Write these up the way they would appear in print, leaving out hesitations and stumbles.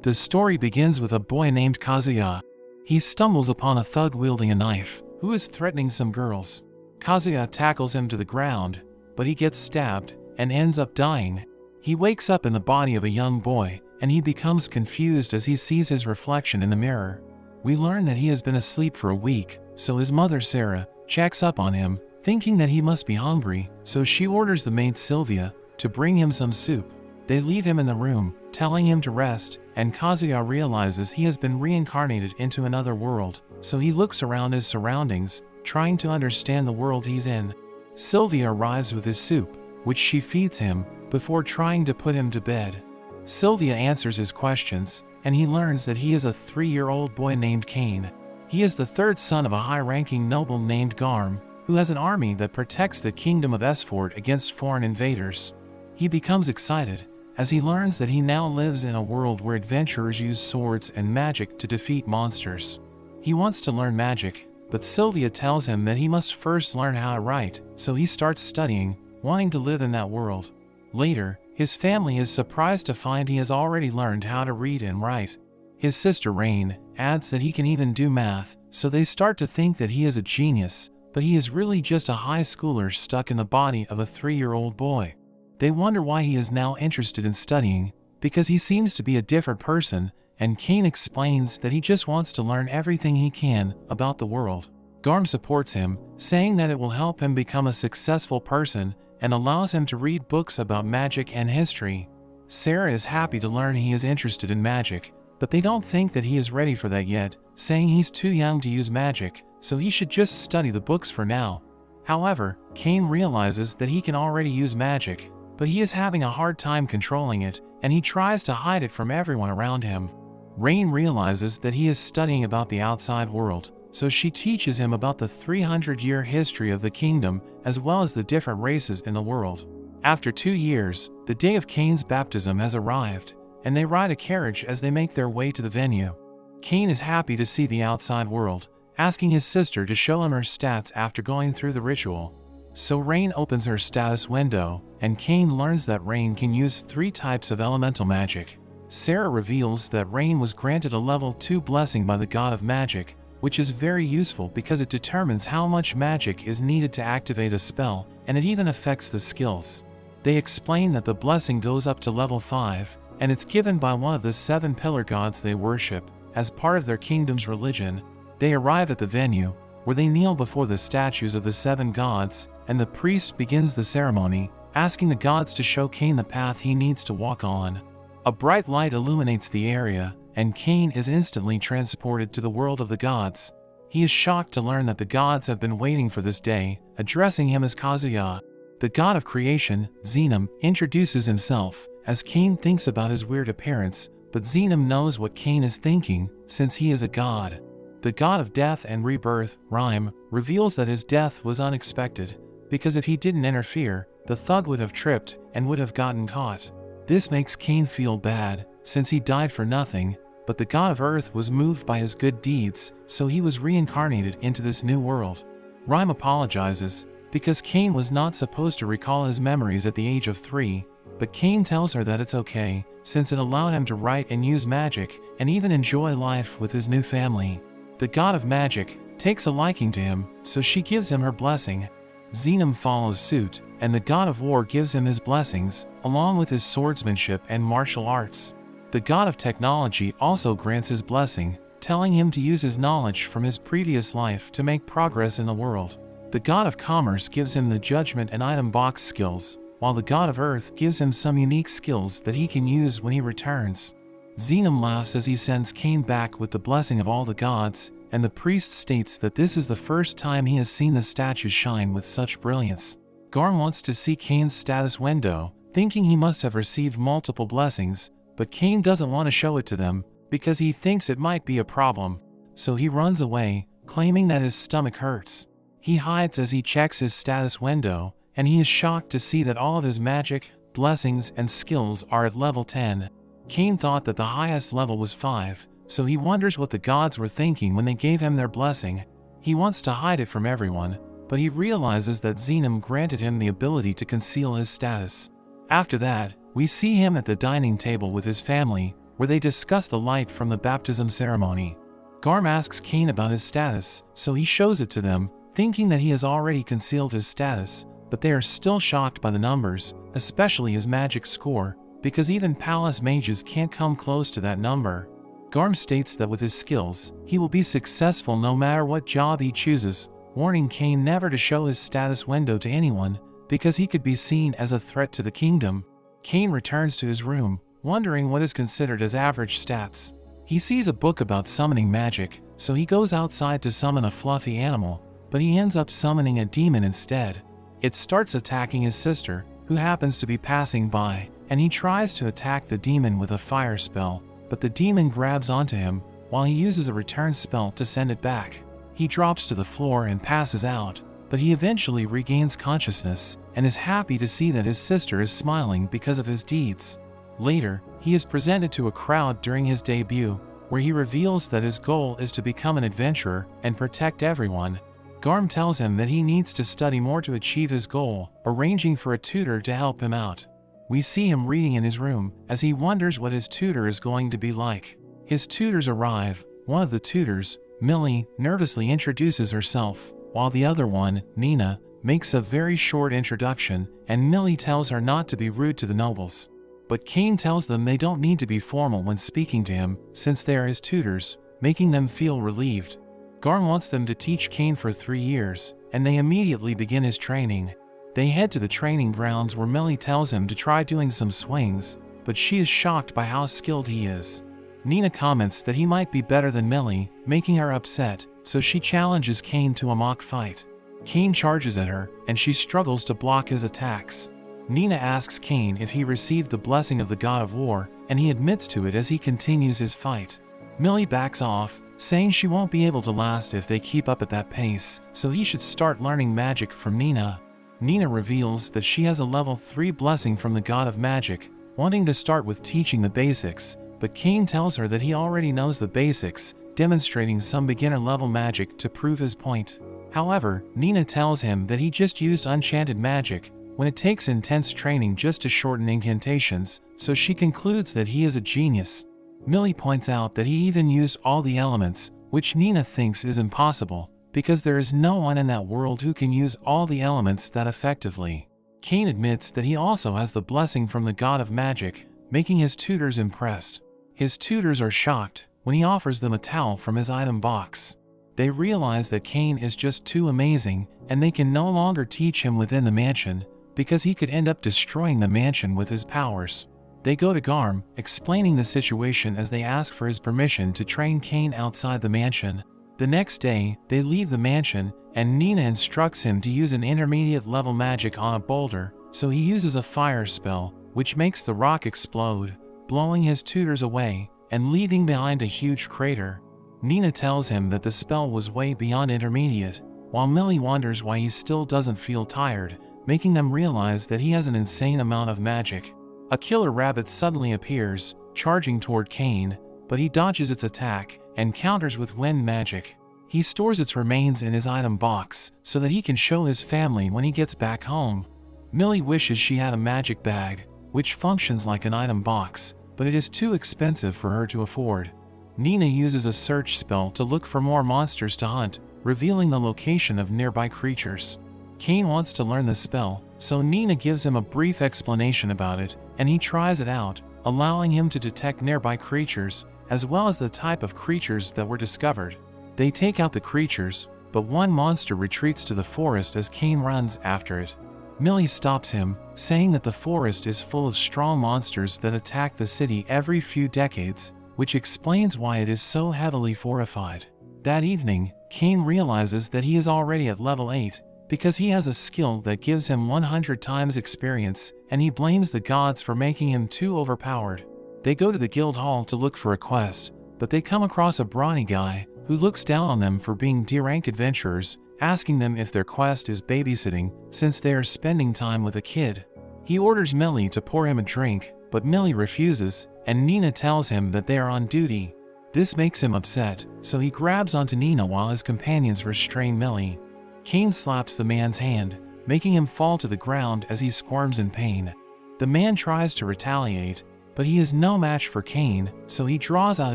The story begins with a boy named Kazuya. He stumbles upon a thug wielding a knife, who is threatening some girls. Kazuya tackles him to the ground, but he gets stabbed, and ends up dying. He wakes up in the body of a young boy, and he becomes confused as he sees his reflection in the mirror. We learn that he has been asleep for a week, so his mother Sarah checks up on him, thinking that he must be hungry, so she orders the maid Sylvia to bring him some soup. They leave him in the room, telling him to rest, and Kazuya realizes he has been reincarnated into another world, so he looks around his surroundings, trying to understand the world he's in. Sylvia arrives with his soup, which she feeds him, before trying to put him to bed. Sylvia answers his questions, and he learns that he is a 3-year-old boy named Cain. He is the third son of a high-ranking noble named Garm, who has an army that protects the kingdom of Esford against foreign invaders. He becomes excited, as he learns that he now lives in a world where adventurers use swords and magic to defeat monsters. He wants to learn magic, but Sylvia tells him that he must first learn how to write, so he starts studying, wanting to live in that world. Later, his family is surprised to find he has already learned how to read and write. His sister Rain adds that he can even do math, so they start to think that he is a genius, but he is really just a high schooler stuck in the body of a 3-year-old boy. They wonder why he is now interested in studying, because he seems to be a different person, and Cain explains that he just wants to learn everything he can about the world. Garm supports him, saying that it will help him become a successful person and allows him to read books about magic and history. Sarah is happy to learn he is interested in magic, but they don't think that he is ready for that yet, saying he's too young to use magic, so he should just study the books for now. However, Cain realizes that he can already use magic, but he is having a hard time controlling it, and he tries to hide it from everyone around him. Rain realizes that he is studying about the outside world, so she teaches him about the 300-year history of the kingdom as well as the different races in the world. After 2 years, the day of Cain's baptism has arrived, and they ride a carriage as they make their way to the venue. Cain is happy to see the outside world, asking his sister to show him her stats after going through the ritual. So Rain opens her status window, and Cain learns that Rain can use 3 types of elemental magic. Sarah reveals that Rain was granted a level 2 blessing by the god of magic, which is very useful because it determines how much magic is needed to activate a spell, and it even affects the skills. They explain that the blessing goes up to level 5, and it's given by one of the 7 pillar gods they worship, as part of their kingdom's religion. They arrive at the venue, where they kneel before the statues of the 7 gods, and the priest begins the ceremony, asking the gods to show Cain the path he needs to walk on. A bright light illuminates the area, and Cain is instantly transported to the world of the gods. He is shocked to learn that the gods have been waiting for this day, addressing him as Kazuya. The god of creation, Xenum, introduces himself, as Cain thinks about his weird appearance, but Xenum knows what Cain is thinking, since he is a god. The god of death and rebirth, Rhyme, reveals that his death was unexpected, because if he didn't interfere, the thug would have tripped and would have gotten caught. This makes Cain feel bad, since he died for nothing, but the god of earth was moved by his good deeds, so he was reincarnated into this new world. Rhyme apologizes, because Cain was not supposed to recall his memories at the age of 3, but Cain tells her that it's okay, since it allowed him to write and use magic, and even enjoy life with his new family. The god of magic takes a liking to him, so she gives him her blessing. Xenum follows suit, and the god of war gives him his blessings, along with his swordsmanship and martial arts. The god of technology also grants his blessing, telling him to use his knowledge from his previous life to make progress in the world. The god of commerce gives him the judgment and item box skills, while the god of earth gives him some unique skills that he can use when he returns. Xenum laughs as he sends Cain back with the blessing of all the gods, and the priest states that this is the first time he has seen the statues shine with such brilliance. Garm wants to see Cain's status window, thinking he must have received multiple blessings, but Cain doesn't want to show it to them, because he thinks it might be a problem. So he runs away, claiming that his stomach hurts. He hides as he checks his status window, and he is shocked to see that all of his magic, blessings, and skills are at level 10. Cain thought that the highest level was 5, so he wonders what the gods were thinking when they gave him their blessing. He wants to hide it from everyone, but he realizes that Xenum granted him the ability to conceal his status. After that, we see him at the dining table with his family, where they discuss the light from the baptism ceremony. Garm asks Cain about his status, so he shows it to them, thinking that he has already concealed his status, but they are still shocked by the numbers, especially his magic score, because even palace mages can't come close to that number. Garm states that with his skills, he will be successful no matter what job he chooses, warning Cain never to show his status window to anyone, because he could be seen as a threat to the kingdom. Cain returns to his room, wondering what is considered as average stats. He sees a book about summoning magic, so he goes outside to summon a fluffy animal, but he ends up summoning a demon instead. It starts attacking his sister, who happens to be passing by, and he tries to attack the demon with a fire spell, but the demon grabs onto him, while he uses a return spell to send it back. He drops to the floor and passes out, but he eventually regains consciousness, and is happy to see that his sister is smiling because of his deeds. Later, he is presented to a crowd during his debut, where he reveals that his goal is to become an adventurer and protect everyone. Garm tells him that he needs to study more to achieve his goal, arranging for a tutor to help him out. We see him reading in his room, as he wonders what his tutor is going to be like. His tutors arrive. One of the tutors, Millie, nervously introduces herself, while the other one, Nina, makes a very short introduction, and Millie tells her not to be rude to the nobles. But Cain tells them they don't need to be formal when speaking to him, since they are his tutors, making them feel relieved. Garm wants them to teach Cain for 3 years, and they immediately begin his training. They head to the training grounds where Millie tells him to try doing some swings, but she is shocked by how skilled he is. Nina comments that he might be better than Millie, making her upset, so she challenges Cain to a mock fight. Cain charges at her, and she struggles to block his attacks. Nina asks Cain if he received the blessing of the god of war, and he admits to it as he continues his fight. Millie backs off, saying she won't be able to last if they keep up at that pace, so he should start learning magic from Nina. Nina reveals that she has a level 3 blessing from the god of magic, wanting to start with teaching the basics, but Cain tells her that he already knows the basics, demonstrating some beginner-level magic to prove his point. However, Nina tells him that he just used enchanted magic, when it takes intense training just to shorten incantations, so she concludes that he is a genius. Millie points out that he even used all the elements, which Nina thinks is impossible, because there is no one in that world who can use all the elements that effectively. Cain admits that he also has the blessing from the god of magic, making his tutors impressed. His tutors are shocked when he offers them a towel from his item box. They realize that Cain is just too amazing, and they can no longer teach him within the mansion, because he could end up destroying the mansion with his powers. They go to Garm, explaining the situation as they ask for his permission to train Cain outside the mansion. The next day, they leave the mansion, and Nina instructs him to use an intermediate level magic on a boulder, so he uses a fire spell, which makes the rock explode, blowing his tutors away, and leaving behind a huge crater. Nina tells him that the spell was way beyond intermediate, while Millie wonders why he still doesn't feel tired, making them realize that he has an insane amount of magic. A killer rabbit suddenly appears, charging toward Cain, but he dodges its attack, and counters with wind magic. He stores its remains in his item box, so that he can show his family when he gets back home. Millie wishes she had a magic bag, which functions like an item box, but it is too expensive for her to afford. Nina uses a search spell to look for more monsters to hunt, revealing the location of nearby creatures. Cain wants to learn the spell, so Nina gives him a brief explanation about it, and he tries it out, allowing him to detect nearby creatures, as well as the type of creatures that were discovered. They take out the creatures, but one monster retreats to the forest as Cain runs after it. Millie stops him, saying that the forest is full of strong monsters that attack the city every few decades, which explains why it is so heavily fortified. That evening, Cain realizes that he is already at level 8, because he has a skill that gives him 100 times experience, and he blames the gods for making him too overpowered. They go to the guild hall to look for a quest, but they come across a brawny guy, who looks down on them for being D-rank adventurers, asking them if their quest is babysitting, since they are spending time with a kid. He orders Millie to pour him a drink, but Millie refuses, and Nina tells him that they are on duty. This makes him upset, so he grabs onto Nina while his companions restrain Millie. Cain slaps the man's hand, making him fall to the ground as he squirms in pain. The man tries to retaliate, But he is no match for Cain, so he draws out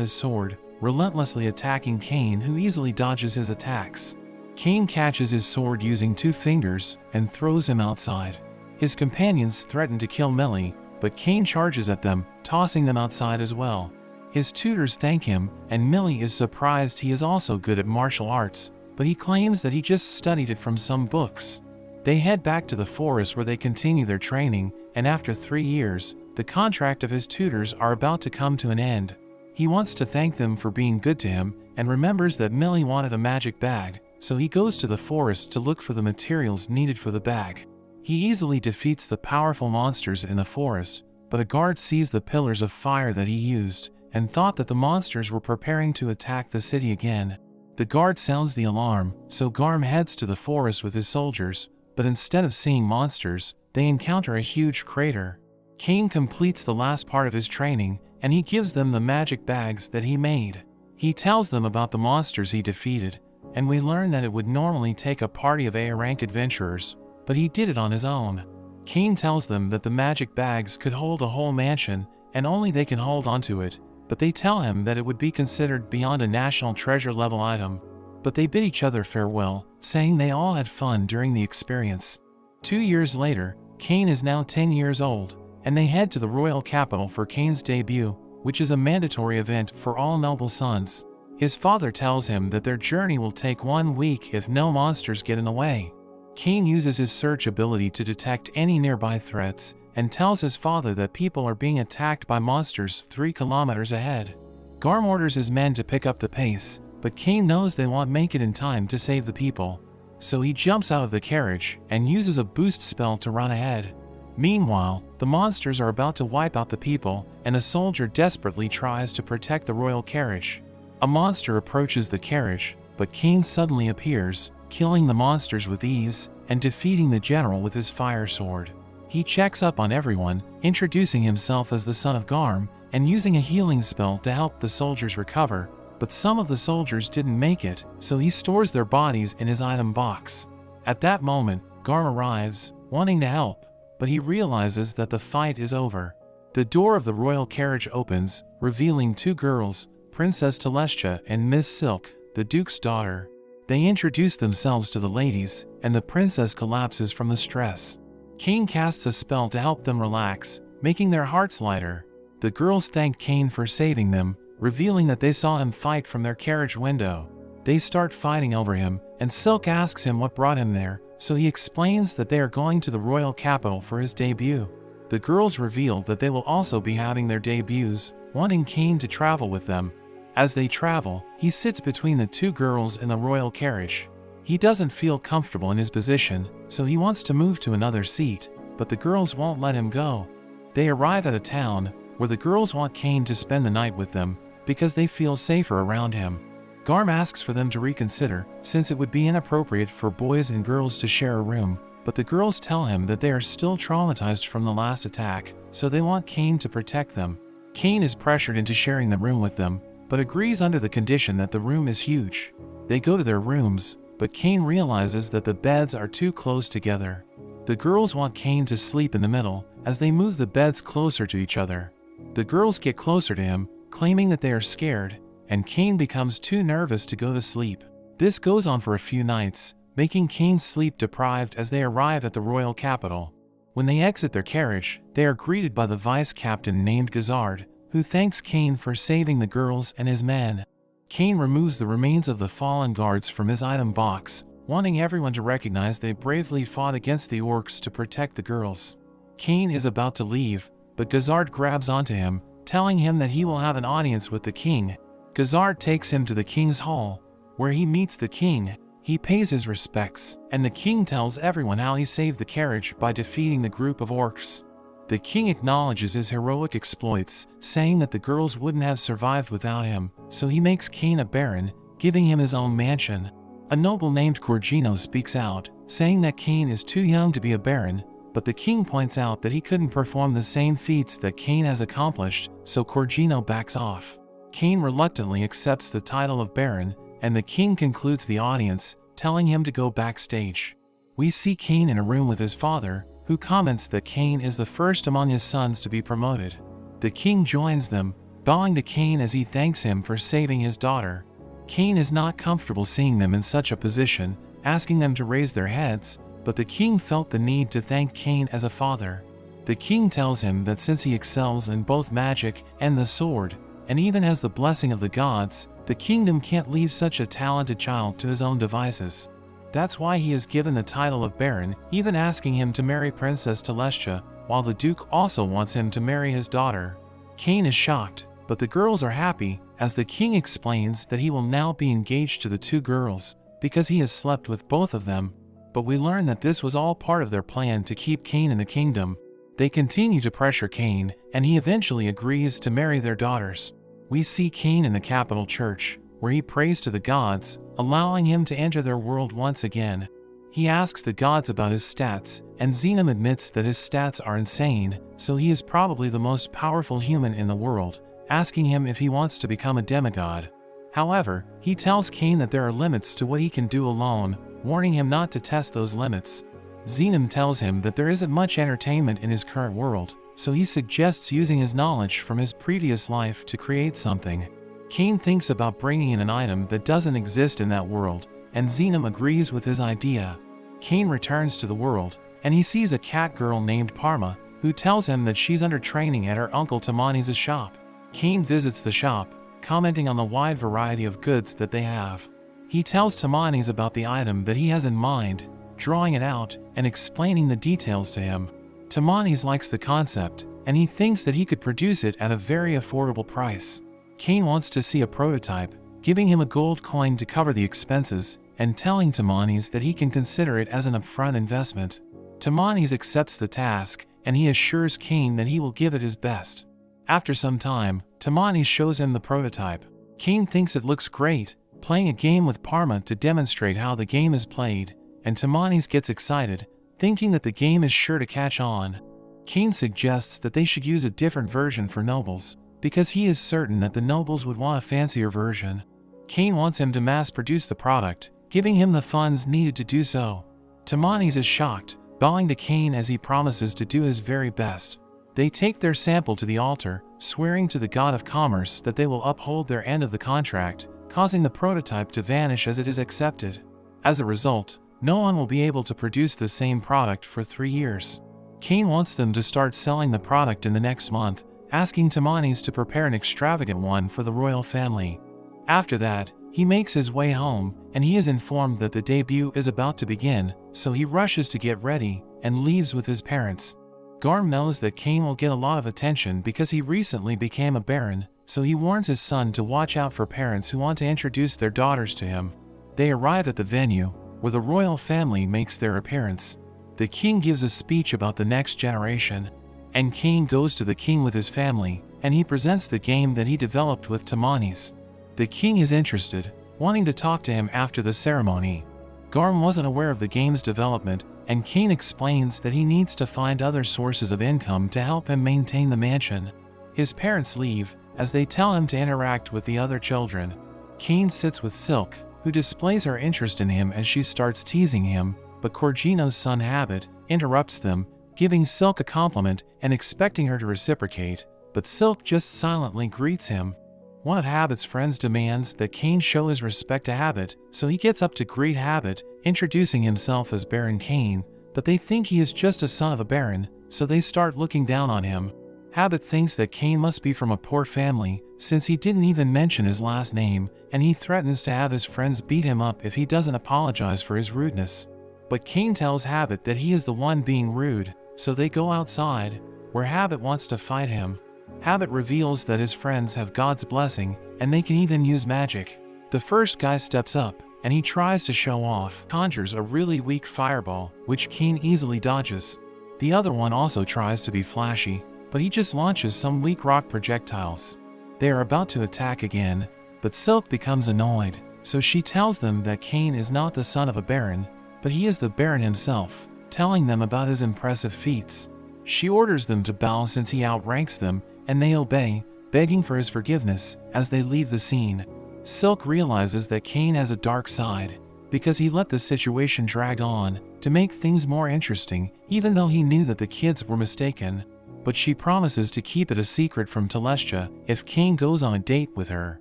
his sword, relentlessly attacking Cain, who easily dodges his attacks. Cain catches his sword using 2 fingers and throws him outside. His companions threaten to kill Millie, but Cain charges at them, tossing them outside as well. His tutors thank him, and Millie is surprised he is also good at martial arts, but he claims that he just studied it from some books. They head back to the forest where they continue their training, and after 3 years, the contract of his tutors are about to come to an end. He wants to thank them for being good to him, and remembers that Millie wanted a magic bag, so he goes to the forest to look for the materials needed for the bag. He easily defeats the powerful monsters in the forest, but a guard sees the pillars of fire that he used, and thought that the monsters were preparing to attack the city again. The guard sounds the alarm, so Garm heads to the forest with his soldiers, but instead of seeing monsters, they encounter a huge crater. Cain completes the last part of his training, and he gives them the magic bags that he made. He tells them about the monsters he defeated, and we learn that it would normally take a party of A-rank adventurers, but he did it on his own. Cain tells them that the magic bags could hold a whole mansion, and only they can hold onto it, but they tell him that it would be considered beyond a national treasure level item. But they bid each other farewell, saying they all had fun during the experience. 2 years later, Cain is now 10 years old, and they head to the royal capital for Cain's debut, which is a mandatory event for all noble sons. His father tells him that their journey will take 1 week if no monsters get in the way. Cain uses his search ability to detect any nearby threats, and tells his father that people are being attacked by monsters 3 kilometers ahead. Garm orders his men to pick up the pace, but Cain knows they won't make it in time to save the people. So he jumps out of the carriage and uses a boost spell to run ahead. Meanwhile, the monsters are about to wipe out the people, and a soldier desperately tries to protect the royal carriage. A monster approaches the carriage, but Cain suddenly appears, killing the monsters with ease, and defeating the general with his fire sword. He checks up on everyone, introducing himself as the son of Garm, and using a healing spell to help the soldiers recover, but some of the soldiers didn't make it, so he stores their bodies in his item box. At that moment, Garm arrives, wanting to help, but he realizes that the fight is over. The door of the royal carriage opens, revealing 2 girls, Princess Telestia and Miss Silk, the Duke's daughter. They introduce themselves to the ladies, and the princess collapses from the stress. Cain casts a spell to help them relax, making their hearts lighter. The girls thank Cain for saving them, revealing that they saw him fight from their carriage window. They start fighting over him, and Silk asks him what brought him there, so he explains that they are going to the royal capital for his debut. The girls reveal that they will also be having their debuts, wanting Cain to travel with them. As they travel, he sits between the 2 girls in the royal carriage. He doesn't feel comfortable in his position, so he wants to move to another seat, but the girls won't let him go. They arrive at a town, where the girls want Cain to spend the night with them, because they feel safer around him. Garm asks for them to reconsider, since it would be inappropriate for boys and girls to share a room, but the girls tell him that they are still traumatized from the last attack, so they want Cain to protect them. Cain is pressured into sharing the room with them, but agrees under the condition that the room is huge. They go to their rooms, but Cain realizes that the beds are too close together. The girls want Cain to sleep in the middle, as they move the beds closer to each other. The girls get closer to him, claiming that they are scared, and Cain becomes too nervous to go to sleep. This goes on for a few nights, making Cain sleep deprived as they arrive at the royal capital. When they exit their carriage, they are greeted by the vice captain named Gazard, who thanks Cain for saving the girls and his men. Cain removes the remains of the fallen guards from his item box, wanting everyone to recognize they bravely fought against the orcs to protect the girls. Cain is about to leave, but Gazard grabs onto him, telling him that he will have an audience with the king. Gazard takes him to the king's hall, where he meets the king. He pays his respects, and the king tells everyone how he saved the carriage by defeating the group of orcs. The king acknowledges his heroic exploits, saying that the girls wouldn't have survived without him, so he makes Cain a baron, giving him his own mansion. A noble named Corgino speaks out, saying that Cain is too young to be a baron, but the king points out that he couldn't perform the same feats that Cain has accomplished, so Corgino backs off. Cain reluctantly accepts the title of baron, and the king concludes the audience, telling him to go backstage. We see Cain in a room with his father, who comments that Cain is the first among his sons to be promoted. The king joins them, bowing to Cain as he thanks him for saving his daughter. Cain is not comfortable seeing them in such a position, asking them to raise their heads, but the king felt the need to thank Cain as a father. The king tells him that since he excels in both magic and the sword, and even has the blessing of the gods, the kingdom can't leave such a talented child to his own devices. That's why he is given the title of Baron, even asking him to marry Princess Telestia, while the Duke also wants him to marry his daughter. Cain is shocked, but the girls are happy, as the king explains that he will now be engaged to the two girls, because he has slept with both of them. But we learn that this was all part of their plan to keep Cain in the kingdom. They continue to pressure Cain, and he eventually agrees to marry their daughters. We see Cain in the capital church, where he prays to the gods, allowing him to enter their world once again. He asks the gods about his stats, and Xenom admits that his stats are insane, so he is probably the most powerful human in the world, asking him if he wants to become a demigod. However, he tells Cain that there are limits to what he can do alone, warning him not to test those limits. Xenom tells him that there isn't much entertainment in his current world, so he suggests using his knowledge from his previous life to create something. Cain thinks about bringing in an item that doesn't exist in that world, and Xenom agrees with his idea. Cain returns to the world, and he sees a cat girl named Parma, who tells him that she's under training at her uncle Tamani's shop. Cain visits the shop, commenting on the wide variety of goods that they have. He tells Tamani's about the item that he has in mind, drawing it out and explaining the details to him. Tamani's likes the concept, and he thinks that he could produce it at a very affordable price. Cain wants to see a prototype, giving him a gold coin to cover the expenses, and telling Tamani's that he can consider it as an upfront investment. Tamani's accepts the task, and he assures Cain that he will give it his best. After some time, Tamani's shows him the prototype. Cain thinks it looks great, playing a game with Parma to demonstrate how the game is played, and Tamani's gets excited, thinking that the game is sure to catch on. Cain suggests that they should use a different version for nobles, because he is certain that the nobles would want a fancier version. Cain wants him to mass-produce the product, giving him the funds needed to do so. Tamani's is shocked, bowing to Cain as he promises to do his very best. They take their sample to the altar, swearing to the god of commerce that they will uphold their end of the contract, causing the prototype to vanish as it is accepted. As a result, no one will be able to produce the same product for 3 years. Cain wants them to start selling the product in the next month, asking Tamani's to prepare an extravagant one for the royal family. After that, he makes his way home, and he is informed that the debut is about to begin, so he rushes to get ready and leaves with his parents. Garm knows that Cain will get a lot of attention because he recently became a baron, so he warns his son to watch out for parents who want to introduce their daughters to him. They arrive at the venue, where the royal family makes their appearance. The king gives a speech about the next generation, and Cain goes to the king with his family, and he presents the game that he developed with Tamani's. The king is interested, wanting to talk to him after the ceremony. Garm wasn't aware of the game's development, and Cain explains that he needs to find other sources of income to help him maintain the mansion. His parents leave, as they tell him to interact with the other children. Cain sits with Silk, who displays her interest in him as she starts teasing him, but Corgino's son Habit interrupts them, giving Silk a compliment and expecting her to reciprocate, but Silk just silently greets him. One of Habit's friends demands that Cain show his respect to Habit, so he gets up to greet Habit, introducing himself as Baron Cain, but they think he is just a son of a baron, so they start looking down on him. Habit thinks that Cain must be from a poor family, since he didn't even mention his last name, and he threatens to have his friends beat him up if he doesn't apologize for his rudeness. But Cain tells Habit that he is the one being rude, so they go outside, where Habit wants to fight him. Habit reveals that his friends have God's blessing, and they can even use magic. The first guy steps up, and he tries to show off, conjures a really weak fireball, which Cain easily dodges. The other one also tries to be flashy, but he just launches some weak rock projectiles. They are about to attack again, but Silk becomes annoyed, so she tells them that Cain is not the son of a baron, but he is the baron himself, telling them about his impressive feats. She orders them to bow since he outranks them, and they obey, begging for his forgiveness as they leave the scene. Silk realizes that Cain has a dark side, because he let the situation drag on to make things more interesting, even though he knew that the kids were mistaken. but she promises to keep it a secret from Telestia if Cain goes on a date with her.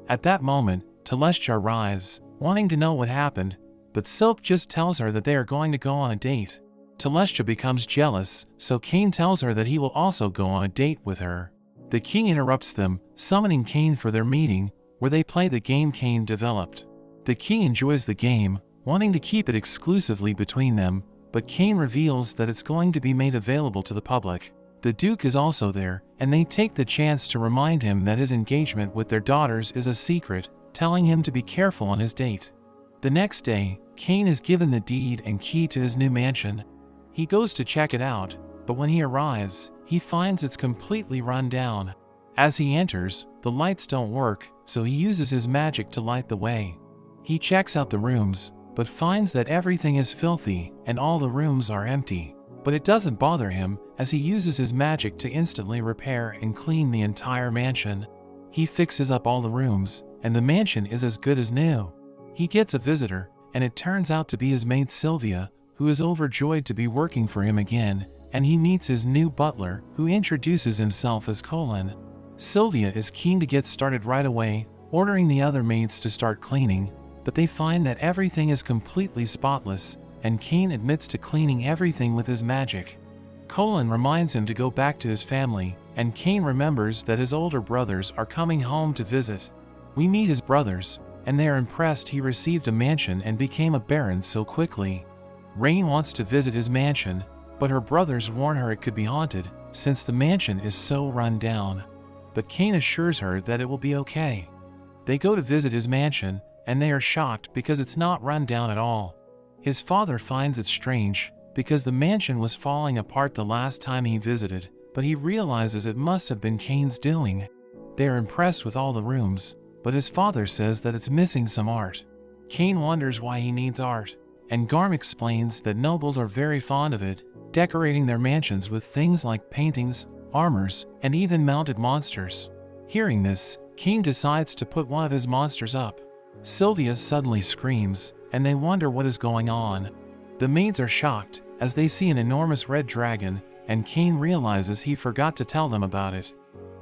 At that moment, Telestia arrives, wanting to know what happened, but Silk just tells her that they are going to go on a date. Telestia becomes jealous, so Cain tells her that he will also go on a date with her. The king interrupts them, summoning Cain for their meeting, where they play the game Cain developed. The king enjoys the game, wanting to keep it exclusively between them, but Cain reveals that it's going to be made available to the public. The Duke is also there, and they take the chance to remind him that his engagement with their daughters is a secret, telling him to be careful on his date. The next day, Cain is given the deed and key to his new mansion. He goes to check it out, but when he arrives, he finds it's completely run down. As he enters, the lights don't work, so he uses his magic to light the way. He checks out the rooms, but finds that everything is filthy and all the rooms are empty. But it doesn't bother him, as he uses his magic to instantly repair and clean the entire mansion. He fixes up all the rooms, and the mansion is as good as new. He gets a visitor, and it turns out to be his maid Sylvia, who is overjoyed to be working for him again, and he meets his new butler, who introduces himself as Colin. Sylvia is keen to get started right away, ordering the other maids to start cleaning, but they find that everything is completely spotless, and Cain admits to cleaning everything with his magic. Colin reminds him to go back to his family, and Cain remembers that his older brothers are coming home to visit. We meet his brothers, and they are impressed he received a mansion and became a baron so quickly. Rain wants to visit his mansion, but her brothers warn her it could be haunted, since the mansion is so run down. But Cain assures her that it will be okay. They go to visit his mansion, and they are shocked because it's not run down at all. His father finds it strange, because the mansion was falling apart the last time he visited, but he realizes it must have been Cain's doing. They are impressed with all the rooms, but his father says that it's missing some art. Cain wonders why he needs art, and Garm explains that nobles are very fond of it, decorating their mansions with things like paintings, armors, and even mounted monsters. Hearing this, Cain decides to put one of his monsters up. Sylvia suddenly screams, and they wonder what is going on. The maids are shocked, as they see an enormous red dragon, and Cain realizes he forgot to tell them about it.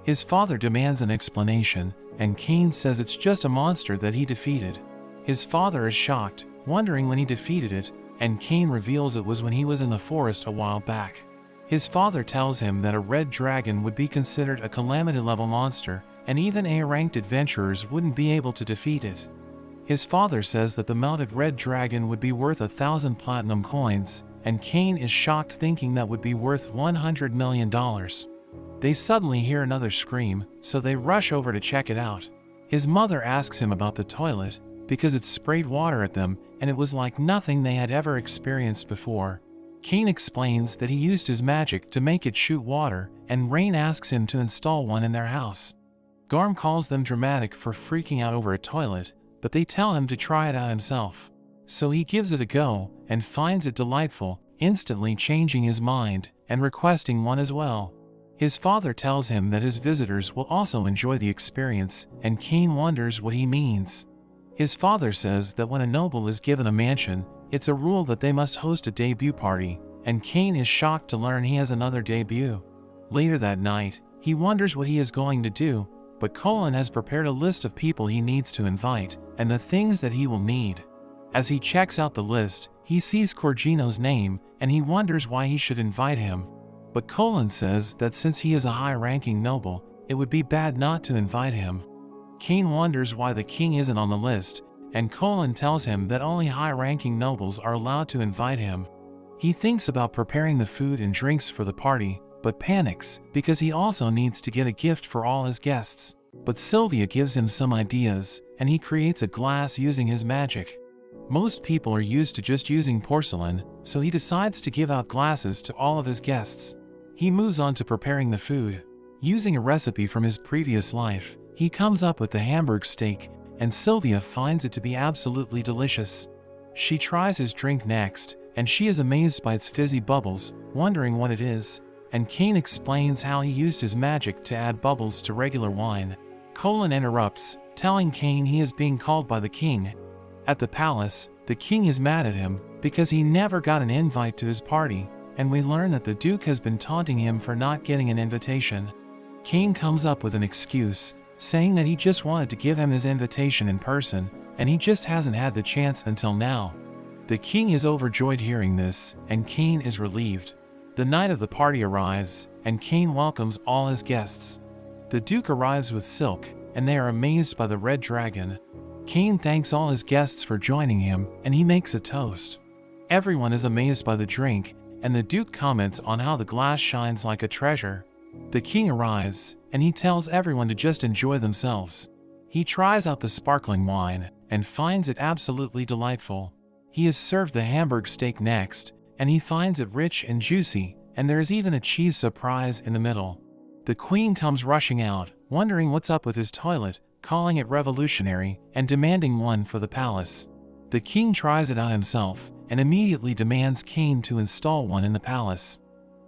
His father demands an explanation, and Cain says it's just a monster that he defeated. His father is shocked, wondering when he defeated it, and Cain reveals it was when he was in the forest a while back. His father tells him that a red dragon would be considered a calamity-level monster, and even A-ranked adventurers wouldn't be able to defeat it. His father says that the mounted red dragon would be worth 1,000 platinum coins, and Cain is shocked thinking that would be worth $100 million. They suddenly hear another scream, so they rush over to check it out. His mother asks him about the toilet, because it sprayed water at them, and it was like nothing they had ever experienced before. Cain explains that he used his magic to make it shoot water, and Rain asks him to install one in their house. Garm calls them dramatic for freaking out over a toilet, but they tell him to try it out himself. So he gives it a go, and finds it delightful, instantly changing his mind, and requesting one as well. His father tells him that his visitors will also enjoy the experience, and Cain wonders what he means. His father says that when a noble is given a mansion, it's a rule that they must host a debut party, and Cain is shocked to learn he has another debut. Later that night, he wonders what he is going to do, but Colin has prepared a list of people he needs to invite, and the things that he will need. As he checks out the list, he sees Corgino's name, and he wonders why he should invite him. But Colin says that since he is a high-ranking noble, it would be bad not to invite him. Cain wonders why the king isn't on the list, and Colin tells him that only high-ranking nobles are allowed to invite him. He thinks about preparing the food and drinks for the party, but panics because he also needs to get a gift for all his guests. But Sylvia gives him some ideas, and he creates a glass using his magic. Most people are used to just using porcelain, so he decides to give out glasses to all of his guests. He moves on to preparing the food. Using a recipe from his previous life, he comes up with the Hamburg steak, and Sylvia finds it to be absolutely delicious. She tries his drink next, and she is amazed by its fizzy bubbles, wondering what it is, and Cain explains how he used his magic to add bubbles to regular wine. Colin interrupts, telling Cain he is being called by the king. At the palace, the king is mad at him because he never got an invite to his party, and we learn that the Duke has been taunting him for not getting an invitation. Cain comes up with an excuse, saying that he just wanted to give him his invitation in person, and he just hasn't had the chance until now. The king is overjoyed hearing this, and Cain is relieved. The night of the party arrives, and Cain welcomes all his guests. The Duke arrives with Silk, and they are amazed by the red dragon. Cain thanks all his guests for joining him, and he makes a toast. Everyone is amazed by the drink, and the Duke comments on how the glass shines like a treasure. The king arrives, and he tells everyone to just enjoy themselves. He tries out the sparkling wine, and finds it absolutely delightful. He is served the Hamburg steak next, and he finds it rich and juicy, and there is even a cheese surprise in the middle. The queen comes rushing out, wondering what's up with his toilet, calling it revolutionary, and demanding one for the palace. The king tries it out himself, and immediately demands Cain to install one in the palace.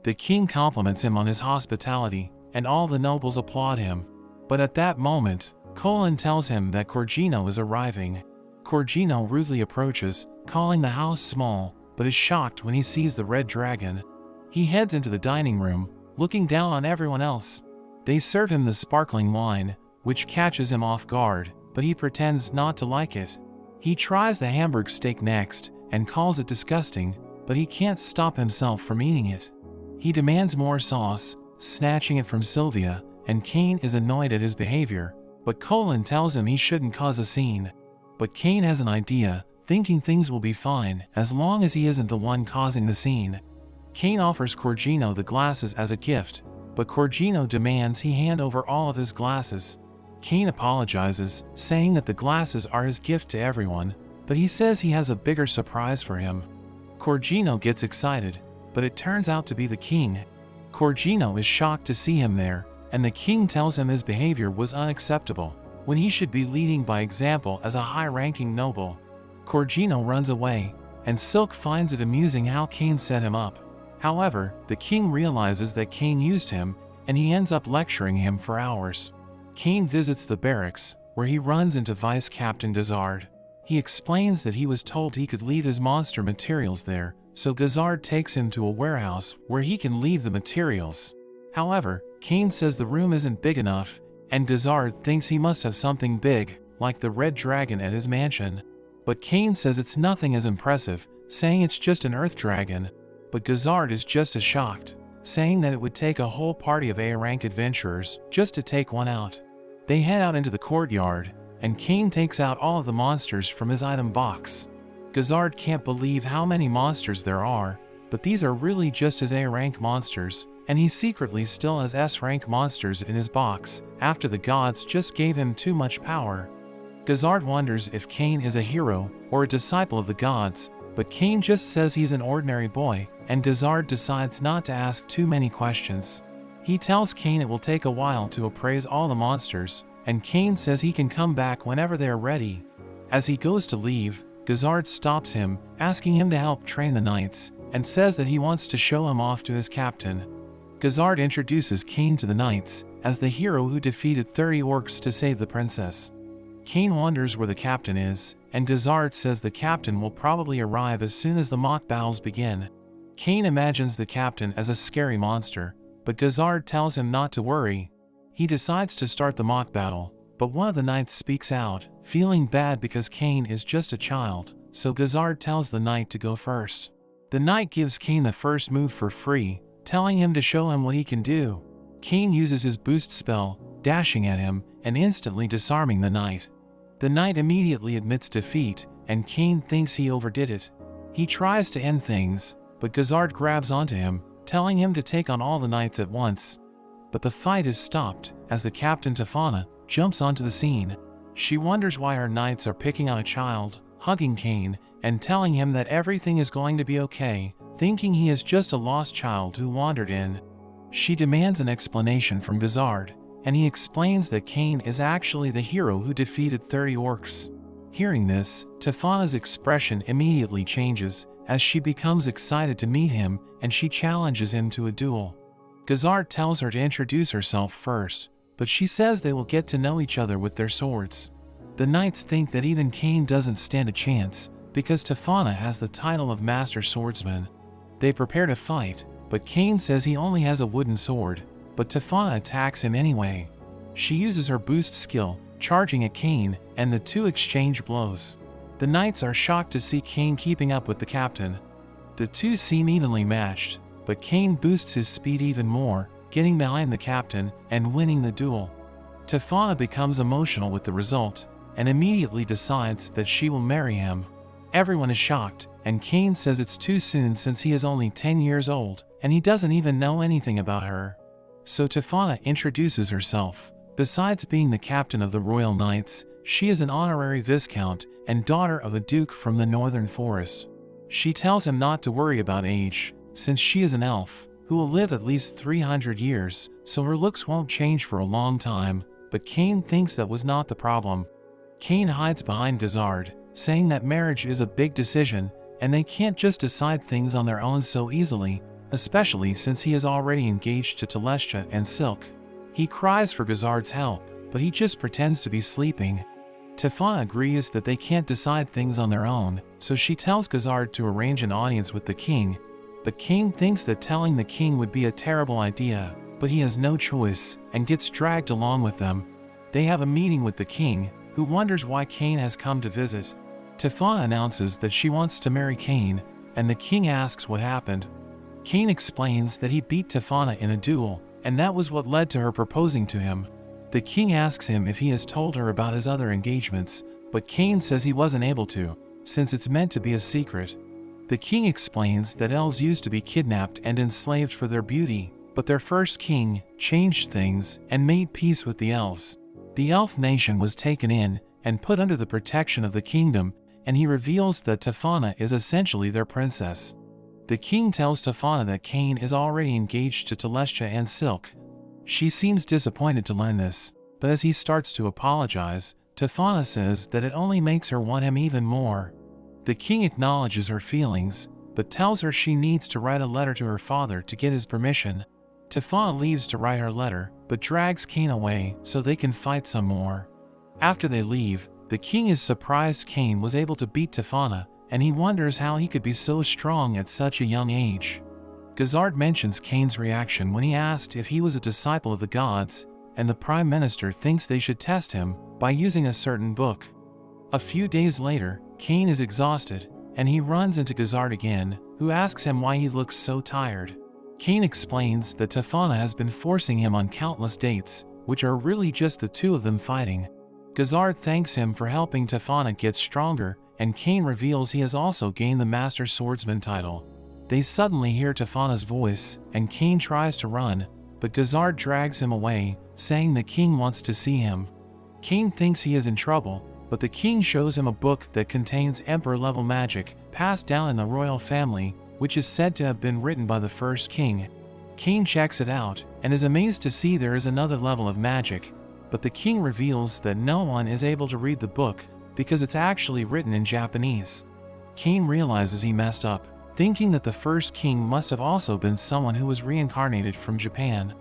The king compliments him on his hospitality, and all the nobles applaud him. But at that moment, Colin tells him that Corgino is arriving. Corgino rudely approaches, calling the house small, but is shocked when he sees the red dragon. He heads into the dining room, looking down on everyone else. They serve him the sparkling wine, which catches him off guard, but he pretends not to like it. He tries the Hamburg steak next, and calls it disgusting, but he can't stop himself from eating it. He demands more sauce, snatching it from Sylvia, and Cain is annoyed at his behavior, but Colin tells him he shouldn't cause a scene. But Cain has an idea, thinking things will be fine as long as he isn't the one causing the scene. Cain offers Corgino the glasses as a gift, but Corgino demands he hand over all of his glasses. Cain apologizes, saying that the glasses are his gift to everyone, but he says he has a bigger surprise for him. Corgino gets excited, but it turns out to be the king. Corgino is shocked to see him there, and the king tells him his behavior was unacceptable, when he should be leading by example as a high-ranking noble. Corgino runs away, and Silk finds it amusing how Cain set him up. However, the king realizes that Cain used him, and he ends up lecturing him for hours. Cain visits the barracks, where he runs into Vice Captain Gazard. He explains that he was told he could leave his monster materials there, so Gazard takes him to a warehouse where he can leave the materials. However, Cain says the room isn't big enough, and Gazard thinks he must have something big, like the red dragon at his mansion. But Cain says it's nothing as impressive, saying it's just an earth dragon. But Gazard is just as shocked, saying that it would take a whole party of A-rank adventurers just to take one out. They head out into the courtyard, and Cain takes out all of the monsters from his item box. Gazard can't believe how many monsters there are, but these are really just his A-rank monsters, and he secretly still has S-rank monsters in his box, after the gods just gave him too much power. Gazard wonders if Cain is a hero or a disciple of the gods, but Cain just says he's an ordinary boy, and Gazard decides not to ask too many questions. He tells Cain it will take a while to appraise all the monsters, and Cain says he can come back whenever they are ready. As he goes to leave, Gazard stops him, asking him to help train the knights, and says that he wants to show him off to his captain. Gazard introduces Cain to the knights, as the hero who defeated 30 orcs to save the princess. Cain wonders where the captain is, and Gazard says the captain will probably arrive as soon as the mock battles begin. Cain imagines the captain as a scary monster, but Gazard tells him not to worry. He decides to start the mock battle, but one of the knights speaks out, feeling bad because Cain is just a child, so Gazard tells the knight to go first. The knight gives Cain the first move for free, telling him to show him what he can do. Cain uses his boost spell, dashing at him, and instantly disarming the knight. The knight immediately admits defeat, and Cain thinks he overdid it. He tries to end things, but Gazard grabs onto him, telling him to take on all the knights at once. But the fight is stopped, as the captain Tefana jumps onto the scene. She wonders why her knights are picking on a child, hugging Cain, and telling him that everything is going to be okay, thinking he is just a lost child who wandered in. She demands an explanation from Gazard, and he explains that Cain is actually the hero who defeated 30 orcs. Hearing this, Tefana's expression immediately changes, as she becomes excited to meet him, and she challenges him to a duel. Gazard tells her to introduce herself first, but she says they will get to know each other with their swords. The knights think that even Cain doesn't stand a chance, because Tefana has the title of Master Swordsman. They prepare to fight, but Cain says he only has a wooden sword, but Tefana attacks him anyway. She uses her boost skill, charging at Cain, and the two exchange blows. The knights are shocked to see Cain keeping up with the captain. The two seem evenly matched, but Cain boosts his speed even more, getting behind the captain and winning the duel. Tefana becomes emotional with the result, and immediately decides that she will marry him. Everyone is shocked, and Cain says it's too soon since he is only 10 years old, and he doesn't even know anything about her. So Tefana introduces herself. Besides being the captain of the Royal Knights, she is an honorary viscount and daughter of a duke from the northern forest. She tells him not to worry about age, since she is an elf, who will live at least 300 years, so her looks won't change for a long time, but Cain thinks that was not the problem. Cain hides behind Gazard, saying that marriage is a big decision, and they can't just decide things on their own so easily, especially since he is already engaged to Telestia and Silk. He cries for Gazard's help, but he just pretends to be sleeping. Tefana agrees that they can't decide things on their own, so she tells Gazard to arrange an audience with the king, but Cain thinks that telling the king would be a terrible idea, but he has no choice, and gets dragged along with them. They have a meeting with the king, who wonders why Cain has come to visit. Tefana announces that she wants to marry Cain, and the king asks what happened. Cain explains that he beat Tefana in a duel, and that was what led to her proposing to him. The king asks him if he has told her about his other engagements, but Cain says he wasn't able to, since it's meant to be a secret. The king explains that elves used to be kidnapped and enslaved for their beauty, but their first king changed things and made peace with the elves. The elf nation was taken in and put under the protection of the kingdom, and he reveals that Tefana is essentially their princess. The king tells Tefana that Cain is already engaged to Telestia and Silk. She seems disappointed to learn this, but as he starts to apologize, Tefana says that it only makes her want him even more. The king acknowledges her feelings, but tells her she needs to write a letter to her father to get his permission. Tefana leaves to write her letter, but drags Cain away so they can fight some more. After they leave, the king is surprised Cain was able to beat Tefana, and he wonders how he could be so strong at such a young age. Gazard mentions Cain's reaction when he asked if he was a disciple of the gods, and the prime minister thinks they should test him by using a certain book. A few days later, Cain is exhausted, and he runs into Gazard again, who asks him why he looks so tired. Cain explains that Tefana has been forcing him on countless dates, which are really just the two of them fighting. Gazard thanks him for helping Tefana get stronger, and Cain reveals he has also gained the Master Swordsman title. They suddenly hear Tefana's voice, and Cain tries to run, but Gazard drags him away, saying the king wants to see him. Cain thinks he is in trouble, but the king shows him a book that contains emperor-level magic, passed down in the royal family, which is said to have been written by the first king. Cain checks it out, and is amazed to see there is another level of magic, but the king reveals that no one is able to read the book, because it's actually written in Japanese. Cain realizes he messed up, thinking that the first king must have also been someone who was reincarnated from Japan.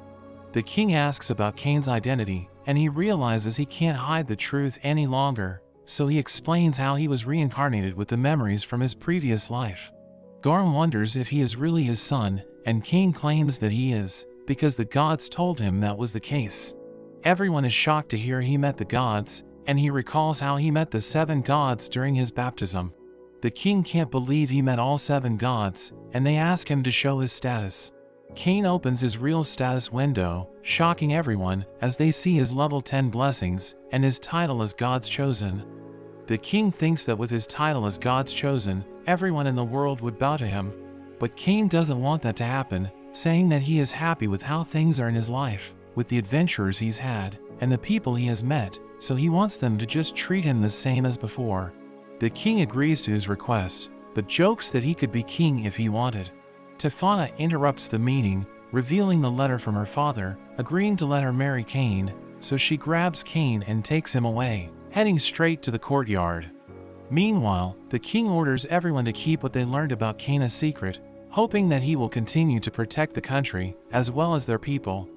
The king asks about Cain's identity, and he realizes he can't hide the truth any longer, so he explains how he was reincarnated with the memories from his previous life. Garm wonders if he is really his son, and Cain claims that he is, because the gods told him that was the case. Everyone is shocked to hear he met the gods, and he recalls how he met the 7 gods during his baptism. The king can't believe he met all 7 gods, and they ask him to show his status. Cain opens his real status window, shocking everyone as they see his level 10 blessings and his title as God's Chosen. The king thinks that with his title as God's Chosen, everyone in the world would bow to him. But Cain doesn't want that to happen, saying that he is happy with how things are in his life, with the adventures he's had, and the people he has met, so he wants them to just treat him the same as before. The king agrees to his request, but jokes that he could be king if he wanted. Tefana interrupts the meeting, revealing the letter from her father, agreeing to let her marry Cain, so she grabs Cain and takes him away, heading straight to the courtyard. Meanwhile, the king orders everyone to keep what they learned about Cain a secret, hoping that he will continue to protect the country, as well as their people.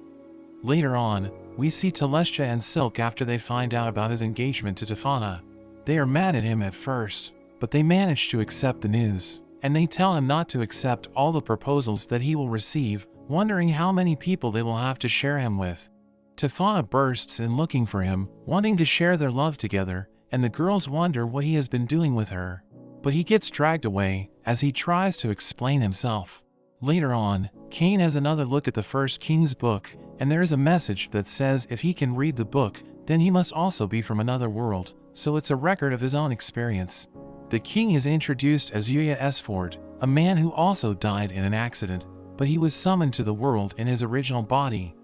Later on, we see Telestia and Silk after they find out about his engagement to Tefana. They are mad at him at first, but they manage to accept the news, and they tell him not to accept all the proposals that he will receive, wondering how many people they will have to share him with. Tefana bursts in looking for him, wanting to share their love together, and the girls wonder what he has been doing with her. But he gets dragged away as he tries to explain himself. Later on, Cain has another look at the first king's book, and there is a message that says if he can read the book, then he must also be from another world, so it's a record of his own experience. The king is introduced as Yuya Esford, a man who also died in an accident, but he was summoned to the world in his original body.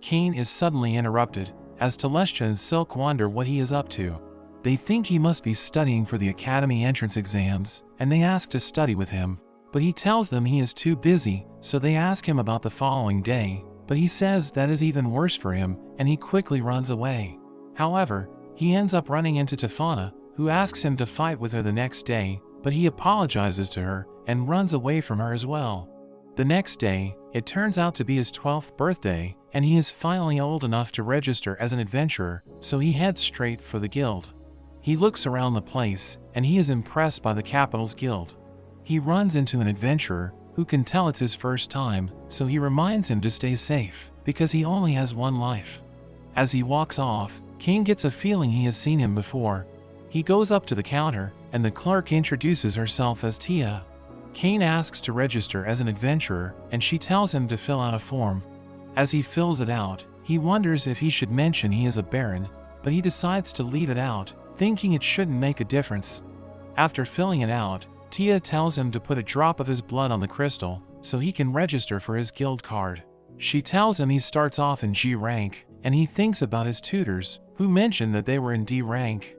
Cain is suddenly interrupted, as Telestia and Silk wonder what he is up to. They think he must be studying for the academy entrance exams, and they ask to study with him. But he tells them he is too busy, so they ask him about the following day, but he says that is even worse for him, and he quickly runs away. However, he ends up running into Tefana, who asks him to fight with her the next day, but he apologizes to her and runs away from her as well. The next day, it turns out to be his 12th birthday, and he is finally old enough to register as an adventurer, so he heads straight for the guild. He looks around the place, and he is impressed by the capital's guild. He runs into an adventurer, who can tell it's his first time, so he reminds him to stay safe, because he only has one life. As he walks off, Cain gets a feeling he has seen him before. He goes up to the counter, and the clerk introduces herself as Tia. Cain asks to register as an adventurer, and she tells him to fill out a form. As he fills it out, he wonders if he should mention he is a baron, but he decides to leave it out, thinking it shouldn't make a difference. After filling it out, Tia tells him to put a drop of his blood on the crystal, so he can register for his guild card. She tells him he starts off in G rank, and he thinks about his tutors, who mention that they were in D rank.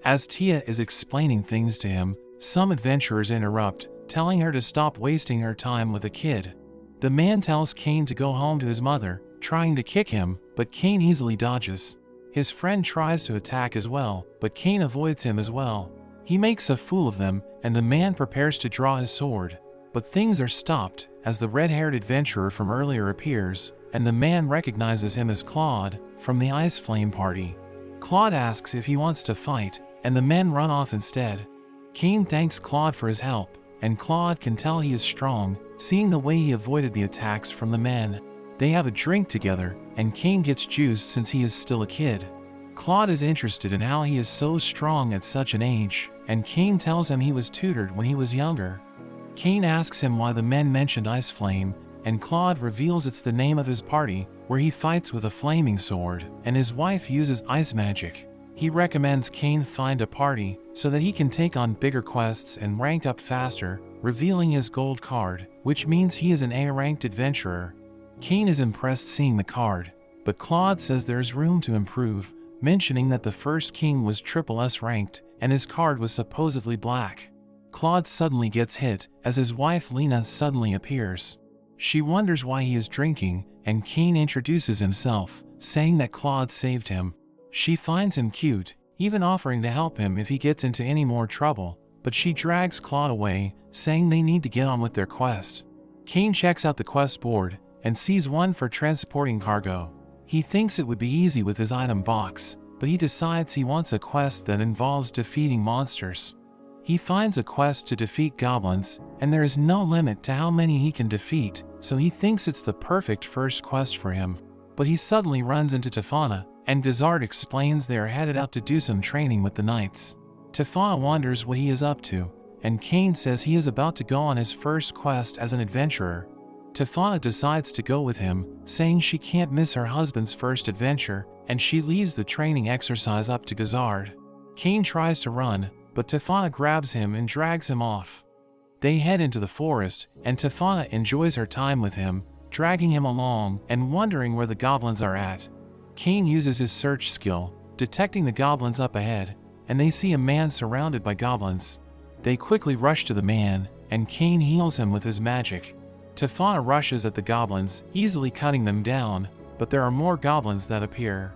As Tia is explaining things to him, some adventurers interrupt, telling her to stop wasting her time with a kid. The man tells Cain to go home to his mother, trying to kick him, but Cain easily dodges. His friend tries to attack as well, but Cain avoids him as well. He makes a fool of them, and the man prepares to draw his sword. But things are stopped, as the red-haired adventurer from earlier appears, and the man recognizes him as Claude, from the Ice Flame party. Claude asks if he wants to fight, and the men run off instead. Cain thanks Claude for his help, and Claude can tell he is strong, seeing the way he avoided the attacks from the men. They have a drink together, and Cain gets juiced since he is still a kid. Claude is interested in how he is so strong at such an age, and Cain tells him he was tutored when he was younger. Cain asks him why the men mentioned Ice Flame, and Claude reveals it's the name of his party, where he fights with a flaming sword, and his wife uses ice magic. He recommends Cain find a party, so that he can take on bigger quests and rank up faster, revealing his gold card, which means he is an A-ranked adventurer. Cain is impressed seeing the card, but Claude says there's room to improve, mentioning that the first king was triple S ranked, and his card was supposedly black. Claude suddenly gets hit, as his wife Lena suddenly appears. She wonders why he is drinking, and Cain introduces himself, saying that Claude saved him. She finds him cute, even offering to help him if he gets into any more trouble, but she drags Claude away, saying they need to get on with their quest. Cain checks out the quest board, and sees one for transporting cargo. He thinks it would be easy with his item box, but he decides he wants a quest that involves defeating monsters. He finds a quest to defeat goblins, and there is no limit to how many he can defeat, so he thinks it's the perfect first quest for him. But he suddenly runs into Tefana, and Desart explains they are headed out to do some training with the knights. Tefana wonders what he is up to, and Cain says he is about to go on his first quest as an adventurer. Tefana decides to go with him, saying she can't miss her husband's first adventure, and she leaves the training exercise up to Gazard. Cain tries to run, but Tefana grabs him and drags him off. They head into the forest, and Tefana enjoys her time with him, dragging him along and wondering where the goblins are at. Cain uses his search skill, detecting the goblins up ahead, and they see a man surrounded by goblins. They quickly rush to the man, and Cain heals him with his magic. Tefana rushes at the goblins, easily cutting them down, but there are more goblins that appear.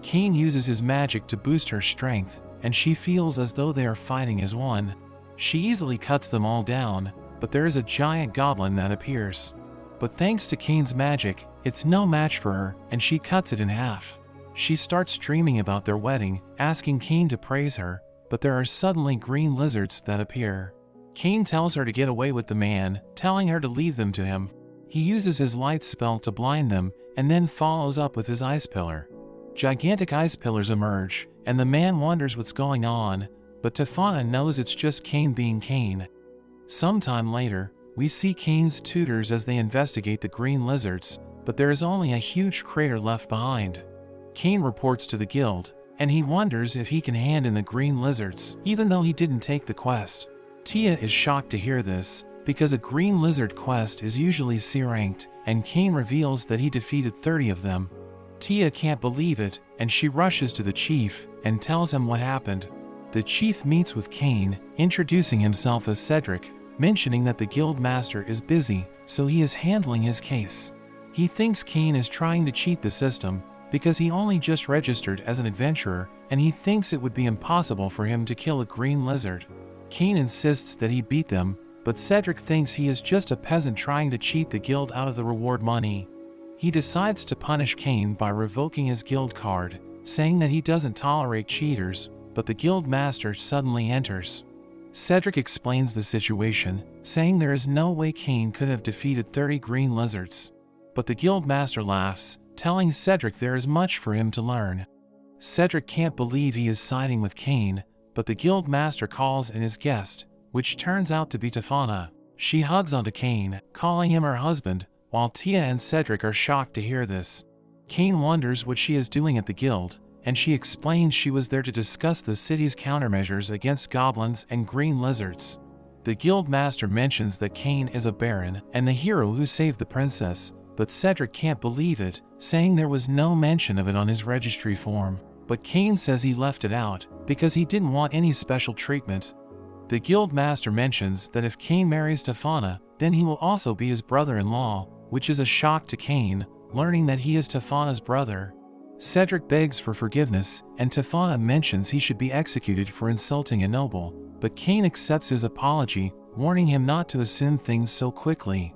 Cain uses his magic to boost her strength, and she feels as though they are fighting as one. She easily cuts them all down, but there is a giant goblin that appears. But thanks to Cain's magic, it's no match for her, and she cuts it in half. She starts dreaming about their wedding, asking Cain to praise her, but there are suddenly green lizards that appear. Cain tells her to get away with the man, telling her to leave them to him. He uses his light spell to blind them, and then follows up with his ice pillar. Gigantic ice pillars emerge, and the man wonders what's going on, but Tefana knows it's just Cain being Cain. Sometime later, we see Cain's tutors as they investigate the green lizards, but there is only a huge crater left behind. Cain reports to the guild, and he wonders if he can hand in the green lizards, even though he didn't take the quest. Tia is shocked to hear this, because a green lizard quest is usually C-ranked, and Cain reveals that he defeated 30 of them. Tia can't believe it, and she rushes to the chief and tells him what happened. The chief meets with Cain, introducing himself as Cedric, mentioning that the guild master is busy, so he is handling his case. He thinks Cain is trying to cheat the system, because he only just registered as an adventurer, and he thinks it would be impossible for him to kill a green lizard. Cain insists that he beat them, but Cedric thinks he is just a peasant trying to cheat the guild out of the reward money. He decides to punish Cain by revoking his guild card, saying that he doesn't tolerate cheaters, but the guild master suddenly enters. Cedric explains the situation, saying there is no way Cain could have defeated 30 green lizards. But the guild master laughs, telling Cedric there is much for him to learn. Cedric can't believe he is siding with Cain, but the guild master calls in his guest, which turns out to be Tefana. She hugs onto Cain, calling him her husband, while Tia and Cedric are shocked to hear this. Cain wonders what she is doing at the guild, and she explains she was there to discuss the city's countermeasures against goblins and green lizards. The guild master mentions that Cain is a baron and the hero who saved the princess, but Cedric can't believe it, saying there was no mention of it on his registry form. But Cain says he left it out, because he didn't want any special treatment. The guild master mentions that if Cain marries Tefana, then he will also be his brother-in-law, which is a shock to Cain, learning that he is Tefana's brother. Cedric begs for forgiveness, and Tefana mentions he should be executed for insulting a noble, but Cain accepts his apology, warning him not to assume things so quickly.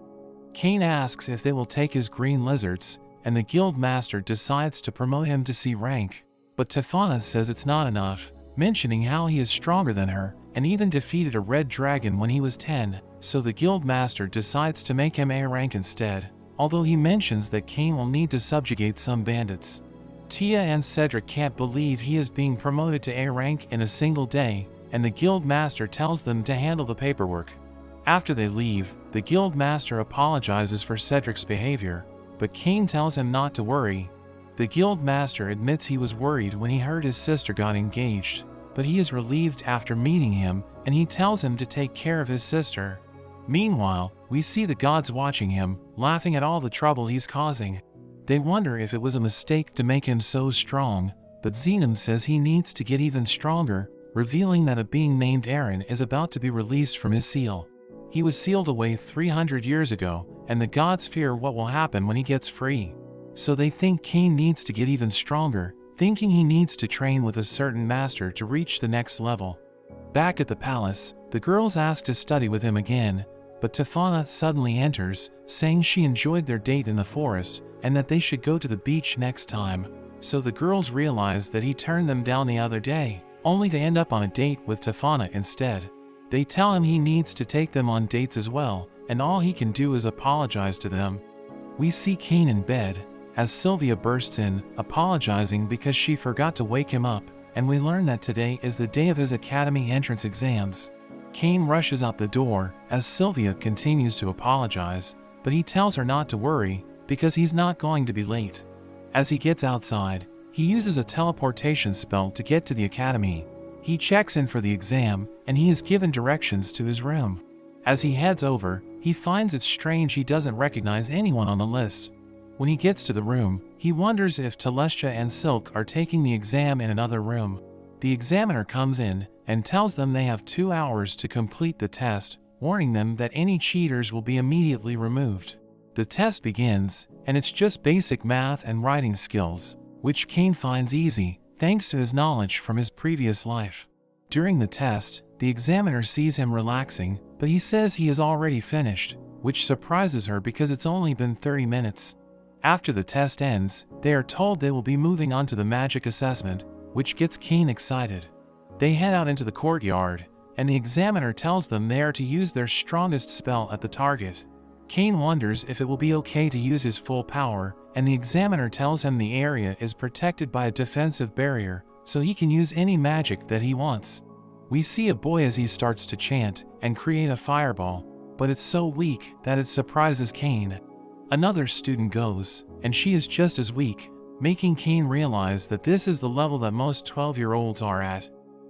Cain asks if they will take his green lizards, and the guild master decides to promote him to C rank. But Tefana says it's not enough, mentioning how he is stronger than her, and even defeated a red dragon when he was 10, so the guild master decides to make him A rank instead, although he mentions that Cain will need to subjugate some bandits. Tia and Cedric can't believe he is being promoted to A rank in a single day, and the guild master tells them to handle the paperwork. After they leave, the guild master apologizes for Cedric's behavior, but Cain tells him not to worry. The guild master admits he was worried when he heard his sister got engaged, but he is relieved after meeting him, and he tells him to take care of his sister. Meanwhile, we see the gods watching him, laughing at all the trouble he's causing. They wonder if it was a mistake to make him so strong, but Xenom says he needs to get even stronger, revealing that a being named Aaron is about to be released from his seal. He was sealed away 300 years ago, and the gods fear what will happen when he gets free. So they think Cain needs to get even stronger, thinking he needs to train with a certain master to reach the next level. Back at the palace, the girls ask to study with him again, but Tefana suddenly enters, saying she enjoyed their date in the forest, and that they should go to the beach next time. So the girls realize that he turned them down the other day, only to end up on a date with Tefana instead. They tell him he needs to take them on dates as well, and all he can do is apologize to them. We see Cain in bed, as Sylvia bursts in, apologizing because she forgot to wake him up, and we learn that today is the day of his academy entrance exams. Cain rushes out the door, as Sylvia continues to apologize, but he tells her not to worry, because he's not going to be late. As he gets outside, he uses a teleportation spell to get to the academy. He checks in for the exam, and he is given directions to his room. As he heads over, he finds it strange he doesn't recognize anyone on the list. When he gets to the room, he wonders if Telestia and Silk are taking the exam in another room. The examiner comes in and tells them they have 2 hours to complete the test, warning them that any cheaters will be immediately removed. The test begins, and it's just basic math and writing skills, which Cain finds easy, thanks to his knowledge from his previous life. During the test, the examiner sees him relaxing, but he says he is already finished, which surprises her because it's only been 30 minutes. After the test ends, they are told they will be moving on to the magic assessment, which gets Cain excited. They head out into the courtyard, and the examiner tells them they are to use their strongest spell at the target. Cain wonders if it will be okay to use his full power, and the examiner tells him the area is protected by a defensive barrier, so he can use any magic that he wants. We see a boy as he starts to chant and create a fireball, but it's so weak that it surprises Cain. Another student goes, and she is just as weak, making Cain realize that this is the level that most 12-year-olds are at.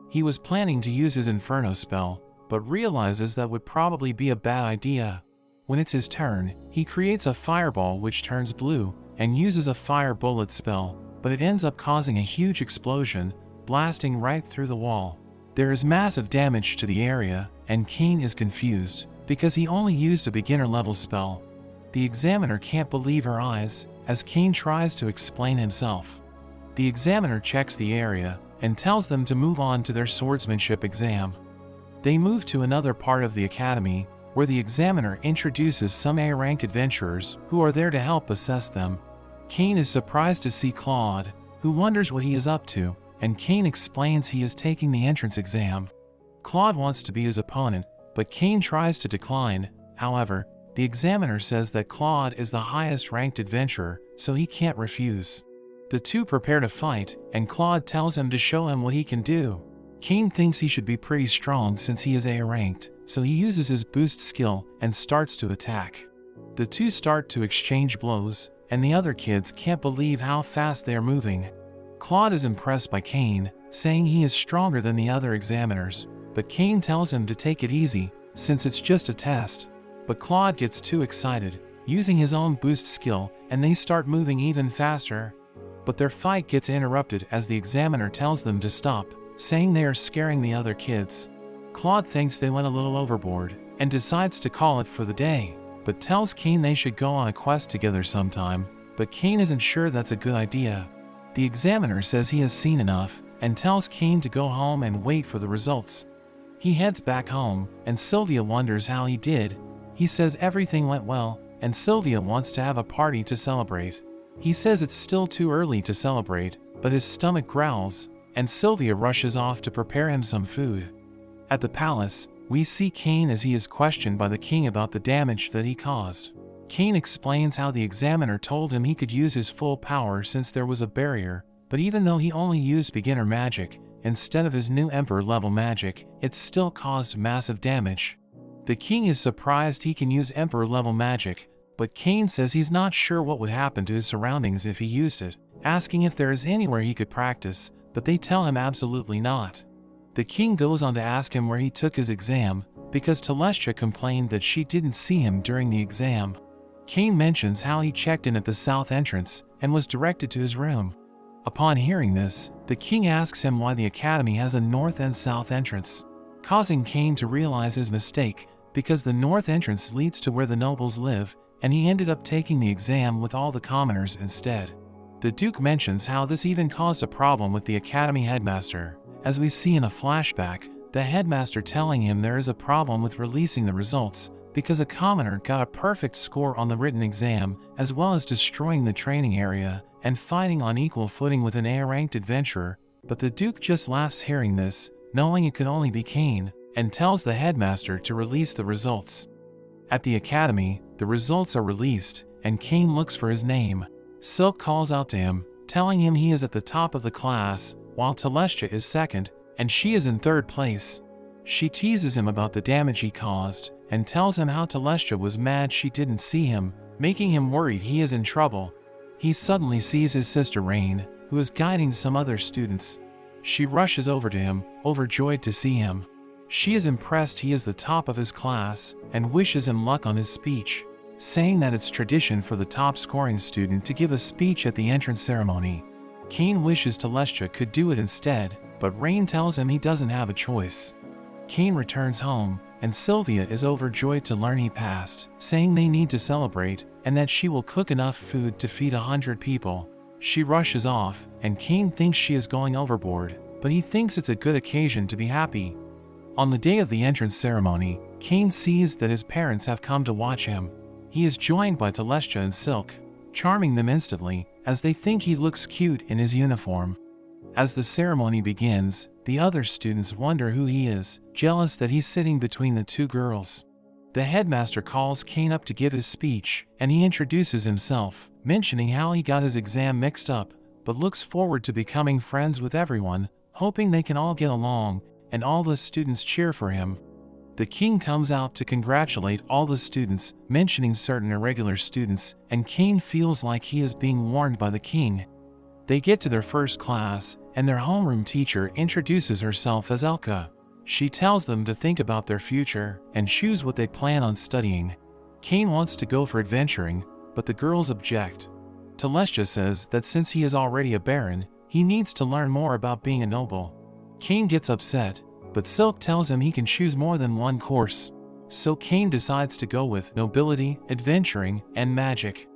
He was planning to use his Inferno spell, but realizes that would probably be a bad idea. When it's his turn, he creates a fireball which turns blue, and uses a fire bullet spell, but it ends up causing a huge explosion, blasting right through the wall. There is massive damage to the area, and Cain is confused, because he only used a beginner-level spell. The examiner can't believe her eyes, as Cain tries to explain himself. The examiner checks the area, and tells them to move on to their swordsmanship exam. They move to another part of the academy, where the examiner introduces some A-rank adventurers who are there to help assess them. Cain is surprised to see Claude, who wonders what he is up to, and Cain explains he is taking the entrance exam. Claude wants to be his opponent, but Cain tries to decline. However, the examiner says that Claude is the highest ranked adventurer, so he can't refuse. The two prepare to fight, and Claude tells him to show him what he can do. Cain thinks he should be pretty strong since he is A-ranked, so he uses his boost skill and starts to attack. The two start to exchange blows, and the other kids can't believe how fast they are moving. Claude is impressed by Cain, saying he is stronger than the other examiners, but Cain tells him to take it easy, since it's just a test. But Claude gets too excited, using his own boost skill, and they start moving even faster. But their fight gets interrupted as the examiner tells them to stop, saying they are scaring the other kids. Claude thinks they went a little overboard, and decides to call it for the day, but tells Cain they should go on a quest together sometime, but Cain isn't sure that's a good idea. The examiner says he has seen enough, and tells Cain to go home and wait for the results. He heads back home, and Sylvia wonders how he did. He says everything went well, and Sylvia wants to have a party to celebrate. He says it's still too early to celebrate, but his stomach growls, and Sylvia rushes off to prepare him some food. At the palace, we see Cain as he is questioned by the king about the damage that he caused. Cain explains how the examiner told him he could use his full power since there was a barrier, but even though he only used beginner magic, instead of his new Emperor-level magic, it still caused massive damage. The king is surprised he can use Emperor-level magic, but Cain says he's not sure what would happen to his surroundings if he used it, asking if there is anywhere he could practice, but they tell him absolutely not. The king goes on to ask him where he took his exam, because Telestia complained that she didn't see him during the exam. Cain mentions how he checked in at the south entrance, and was directed to his room. Upon hearing this, the king asks him why the academy has a north and south entrance, causing Cain to realize his mistake, because the north entrance leads to where the nobles live, and he ended up taking the exam with all the commoners instead. The Duke mentions how this even caused a problem with the academy headmaster, as we see in a flashback, the headmaster telling him there is a problem with releasing the results, because a commoner got a perfect score on the written exam, as well as destroying the training area, and fighting on equal footing with an A-ranked adventurer, but the Duke just laughs hearing this, knowing it could only be Cain, and tells the headmaster to release the results. At the academy, the results are released, and Cain looks for his name. Silk calls out to him, telling him he is at the top of the class, while Telestia is second, and she is in third place. She teases him about the damage he caused, and tells him how Telestia was mad she didn't see him, making him worried he is in trouble. He suddenly sees his sister Rain, who is guiding some other students. She rushes over to him, overjoyed to see him. She is impressed he is the top of his class, and wishes him luck on his speech, saying that it's tradition for the top scoring student to give a speech at the entrance ceremony. Cain wishes Telestia could do it instead, but Rain tells him he doesn't have a choice. Cain returns home, and Sylvia is overjoyed to learn he passed, saying they need to celebrate, and that she will cook enough food to feed 100 people. She rushes off, and Cain thinks she is going overboard, but he thinks it's a good occasion to be happy. On the day of the entrance ceremony, Cain sees that his parents have come to watch him. He is joined by Telestia and Silk, charming them instantly, as they think he looks cute in his uniform. As the ceremony begins, The other students wonder who he is, jealous that he's sitting between the two girls. The headmaster calls Kane up to give his speech, and he introduces himself, mentioning how he got his exam mixed up, but looks forward to becoming friends with everyone, hoping they can all get along, and all the students cheer for him. The king comes out to congratulate all the students, mentioning certain irregular students, and Kane feels like he is being warned by the king. They get to their first class, and their homeroom teacher introduces herself as Elka. She tells them to think about their future and choose what they plan on studying. Kane wants to go for adventuring, but the girls object. Telestia says that since he is already a baron, he needs to learn more about being a noble. Kane gets upset, but Silk tells him he can choose more than one course. So Kane decides to go with nobility, adventuring, and magic.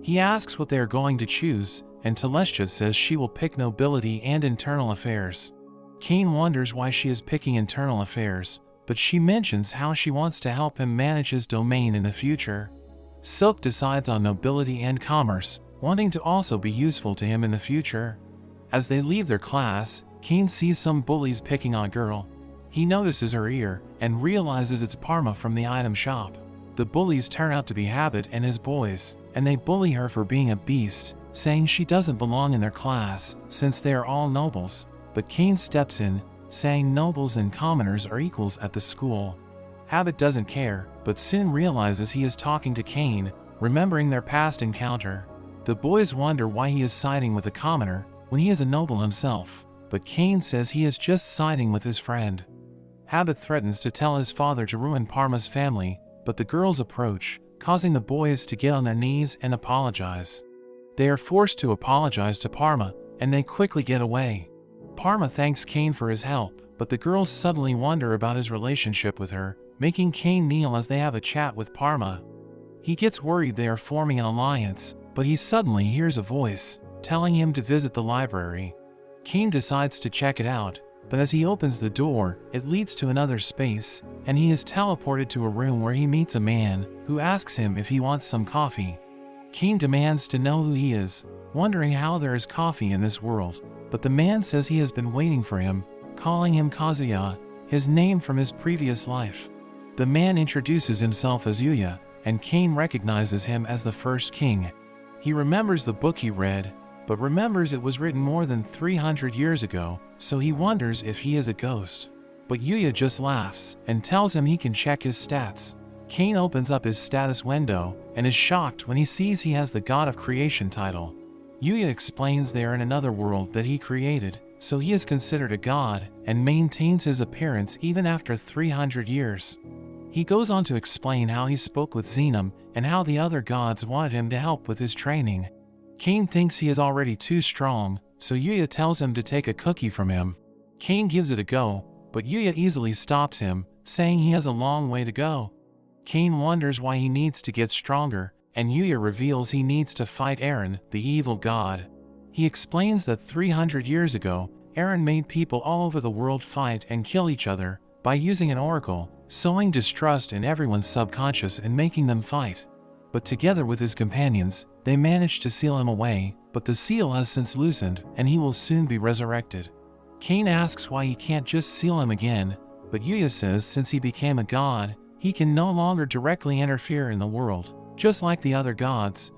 He asks what they are going to choose, and Telestia says she will pick nobility and internal affairs. Kane wonders why she is picking internal affairs, but she mentions how she wants to help him manage his domain in the future. Silk decides on nobility and commerce, wanting to also be useful to him in the future. As they leave their class, Kane sees some bullies picking on a girl. He notices her ear and realizes it's Parma from the item shop. The bullies turn out to be Habit and his boys, and they bully her for being a beast, saying she doesn't belong in their class since they are all nobles. But Kane steps in, saying nobles and commoners are equals at the school. Habit doesn't care, but soon realizes he is talking to Kane, remembering their past encounter. The boys wonder why he is siding with a commoner when he is a noble himself, but Kane says he is just siding with his friend. Habit threatens to tell his father to ruin Parma's family, but the girls approach, causing the boys to get on their knees and apologize. They are forced to apologize to Parma, and they quickly get away. Parma thanks Kane for his help, but the girls suddenly wonder about his relationship with her, making Kane kneel as they have a chat with Parma. He gets worried they are forming an alliance, but he suddenly hears a voice, telling him to visit the library. Kane decides to check it out, but as he opens the door, it leads to another space, and he is teleported to a room where he meets a man, who asks him if he wants some coffee. Kane demands to know who he is, wondering how there is coffee in this world, but the man says he has been waiting for him, calling him Kazuya, his name from his previous life. The man introduces himself as Yuya, and Kane recognizes him as the first king. He remembers the book he read, but remembers it was written more than 300 years ago, so he wonders if he is a ghost. But Yuya just laughs and tells him he can check his stats. Kane opens up his status window and is shocked when he sees he has the God of Creation title. Yuya explains they are in another world that he created, so he is considered a god and maintains his appearance even after 300 years. He goes on to explain how he spoke with Xenom and how the other gods wanted him to help with his training. Kane thinks he is already too strong, so Yuya tells him to take a cookie from him. Kane gives it a go, but Yuya easily stops him, saying he has a long way to go. Kane wonders why he needs to get stronger, and Yuya reveals he needs to fight Eren, the evil god. He explains that 300 years ago, Eren made people all over the world fight and kill each other by using an oracle, sowing distrust in everyone's subconscious and making them fight. But together with his companions, they managed to seal him away, but the seal has since loosened and he will soon be resurrected. Kane asks why he can't just seal him again, but Yuya says since he became a god, he can no longer directly interfere in the world, just like the other gods.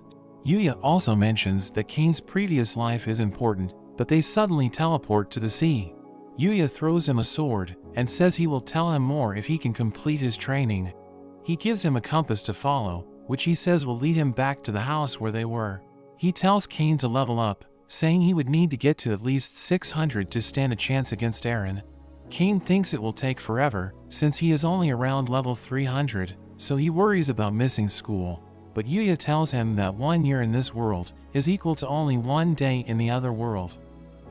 Yuya also mentions that Kane's previous life is important, but they suddenly teleport to the sea. Yuya throws him a sword and says he will tell him more if he can complete his training. He gives him a compass to follow, which he says will lead him back to the house where they were. He tells Kane to level up, saying he would need to get to at least 600 to stand a chance against Eren. Kane thinks it will take forever, since he is only around level 300, so he worries about missing school. But Yuya tells him that 1 year in this world is equal to only 1 day in the other world.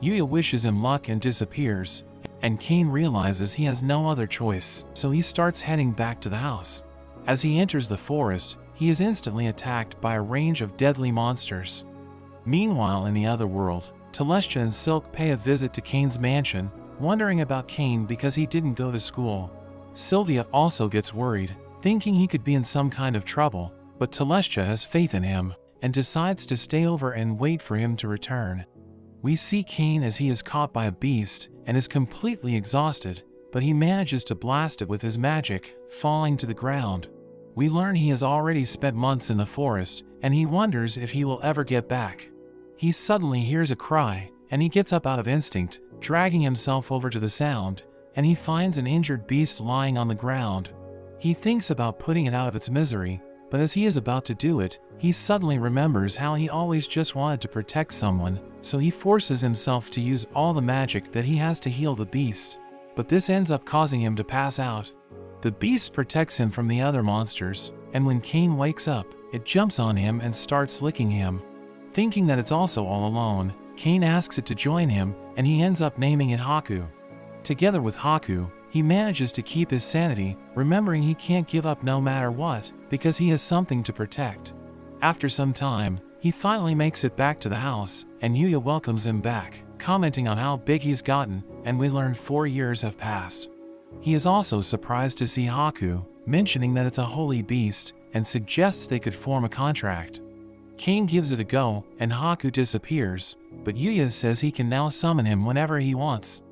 Yuya wishes him luck and disappears, and Kane realizes he has no other choice, so he starts heading back to the house. As he enters the forest, he is instantly attacked by a range of deadly monsters. Meanwhile, in the other world, Telestia and Silk pay a visit to Kane's mansion, wondering about Kane because he didn't go to school. Sylvia also gets worried, thinking he could be in some kind of trouble, but Telestia has faith in him and decides to stay over and wait for him to return. We see Kane as he is caught by a beast and is completely exhausted, but he manages to blast it with his magic, falling to the ground. We learn he has already spent months in the forest, and he wonders if he will ever get back. He suddenly hears a cry, and he gets up out of instinct, dragging himself over to the sound, and he finds an injured beast lying on the ground. He thinks about putting it out of its misery, but as he is about to do it, he suddenly remembers how he always just wanted to protect someone, so he forces himself to use all the magic that he has to heal the beast. But this ends up causing him to pass out. The beast protects him from the other monsters, and when Cain wakes up, it jumps on him and starts licking him. Thinking that it's also all alone, Cain asks it to join him, and he ends up naming it Haku. Together with Haku, he manages to keep his sanity, remembering he can't give up no matter what, because he has something to protect. After some time, he finally makes it back to the house, and Yuya welcomes him back, commenting on how big he's gotten, and we learn 4 years have passed. He is also surprised to see Haku, mentioning that it's a holy beast, and suggests they could form a contract. Cain gives it a go, and Haku disappears, but Yuya says he can now summon him whenever he wants.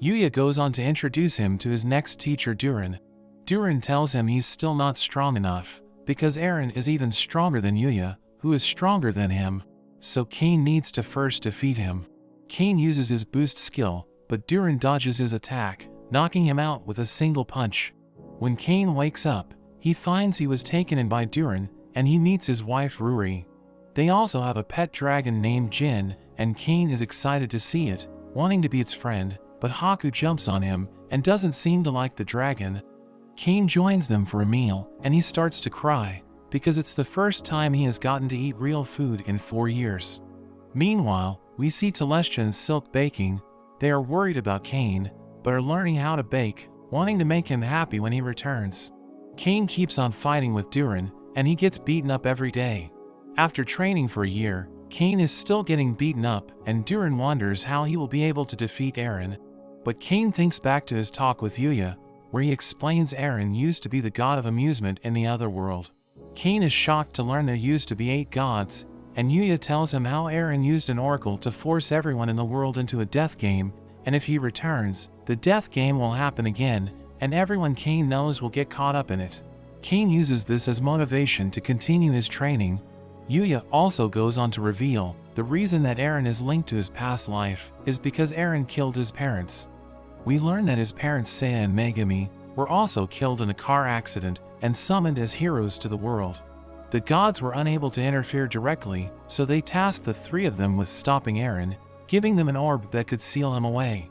Yuya goes on to introduce him to his next teacher Durin. Durin tells him he's still not strong enough, because Eren is even stronger than Yuya, who is stronger than him, so Cain needs to first defeat him. Cain uses his boost skill, but Durin dodges his attack, knocking him out with a single punch. When Cain wakes up, he finds he was taken in by Durin, and he meets his wife Ruri. They also have a pet dragon named Jin, and Cain is excited to see it, wanting to be its friend, but Haku jumps on him, and doesn't seem to like the dragon. Cain joins them for a meal, and he starts to cry, because it's the first time he has gotten to eat real food in 4 years. Meanwhile, we see Telestia and Silk baking. They are worried about Cain, but are learning how to bake, wanting to make him happy when he returns. Cain keeps on fighting with Durin, and he gets beaten up every day. After training for a year, Cain is still getting beaten up, and Durin wonders how he will be able to defeat Eren. But Cain thinks back to his talk with Yuya, where he explains Eren used to be the god of amusement in the Otherworld. Cain is shocked to learn there used to be 8 gods, and Yuya tells him how Eren used an oracle to force everyone in the world into a death game, and if he returns, the death game will happen again, and everyone Cain knows will get caught up in it. Cain uses this as motivation to continue his training. Yuya also goes on to reveal the reason that Eren is linked to his past life is because Eren killed his parents. We learn that his parents Seiya and Megumi were also killed in a car accident and summoned as heroes to the world. The gods were unable to interfere directly, so they tasked the 3 of them with stopping Eren, giving them an orb that could seal him away.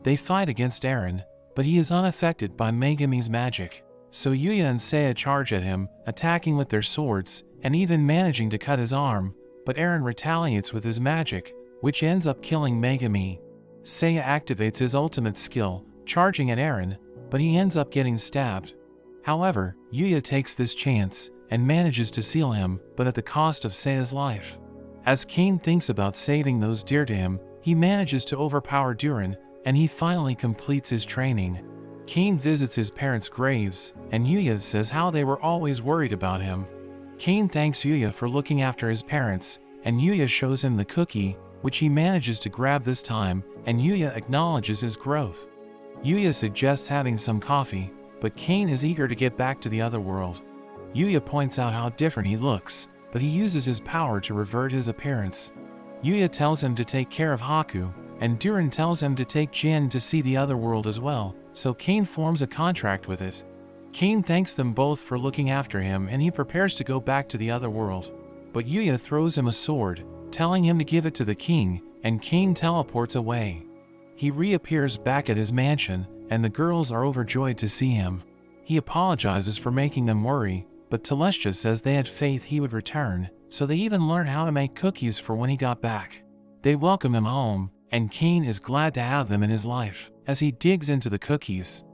They fight against Eren, but he is unaffected by Megumi's magic, so Yuya and Seiya charge at him, attacking with their swords, and even managing to cut his arm, but Eren retaliates with his magic, which ends up killing Megumi. Seiya activates his ultimate skill, charging at Eren, but he ends up getting stabbed. However, Yuya takes this chance, and manages to seal him, but at the cost of Seiya's life. As Cain thinks about saving those dear to him, he manages to overpower Durin, and he finally completes his training. Cain visits his parents' graves, and Yuya says how they were always worried about him. Cain thanks Yuya for looking after his parents, and Yuya shows him the cookie, which he manages to grab this time, and Yuya acknowledges his growth. Yuya suggests having some coffee, but Cain is eager to get back to the Otherworld. Yuya points out how different he looks, but he uses his power to revert his appearance. Yuya tells him to take care of Haku, and Durin tells him to take Jin to see the Otherworld as well, so Cain forms a contract with it. Cain thanks them both for looking after him, and he prepares to go back to the Otherworld. But Yuya throws him a sword, telling him to give it to the king, and Cain teleports away. He reappears back at his mansion, and the girls are overjoyed to see him. He apologizes for making them worry, but Telestia says they had faith he would return, so they even learn how to make cookies for when he got back. They welcome him home, and Cain is glad to have them in his life, as he digs into the cookies.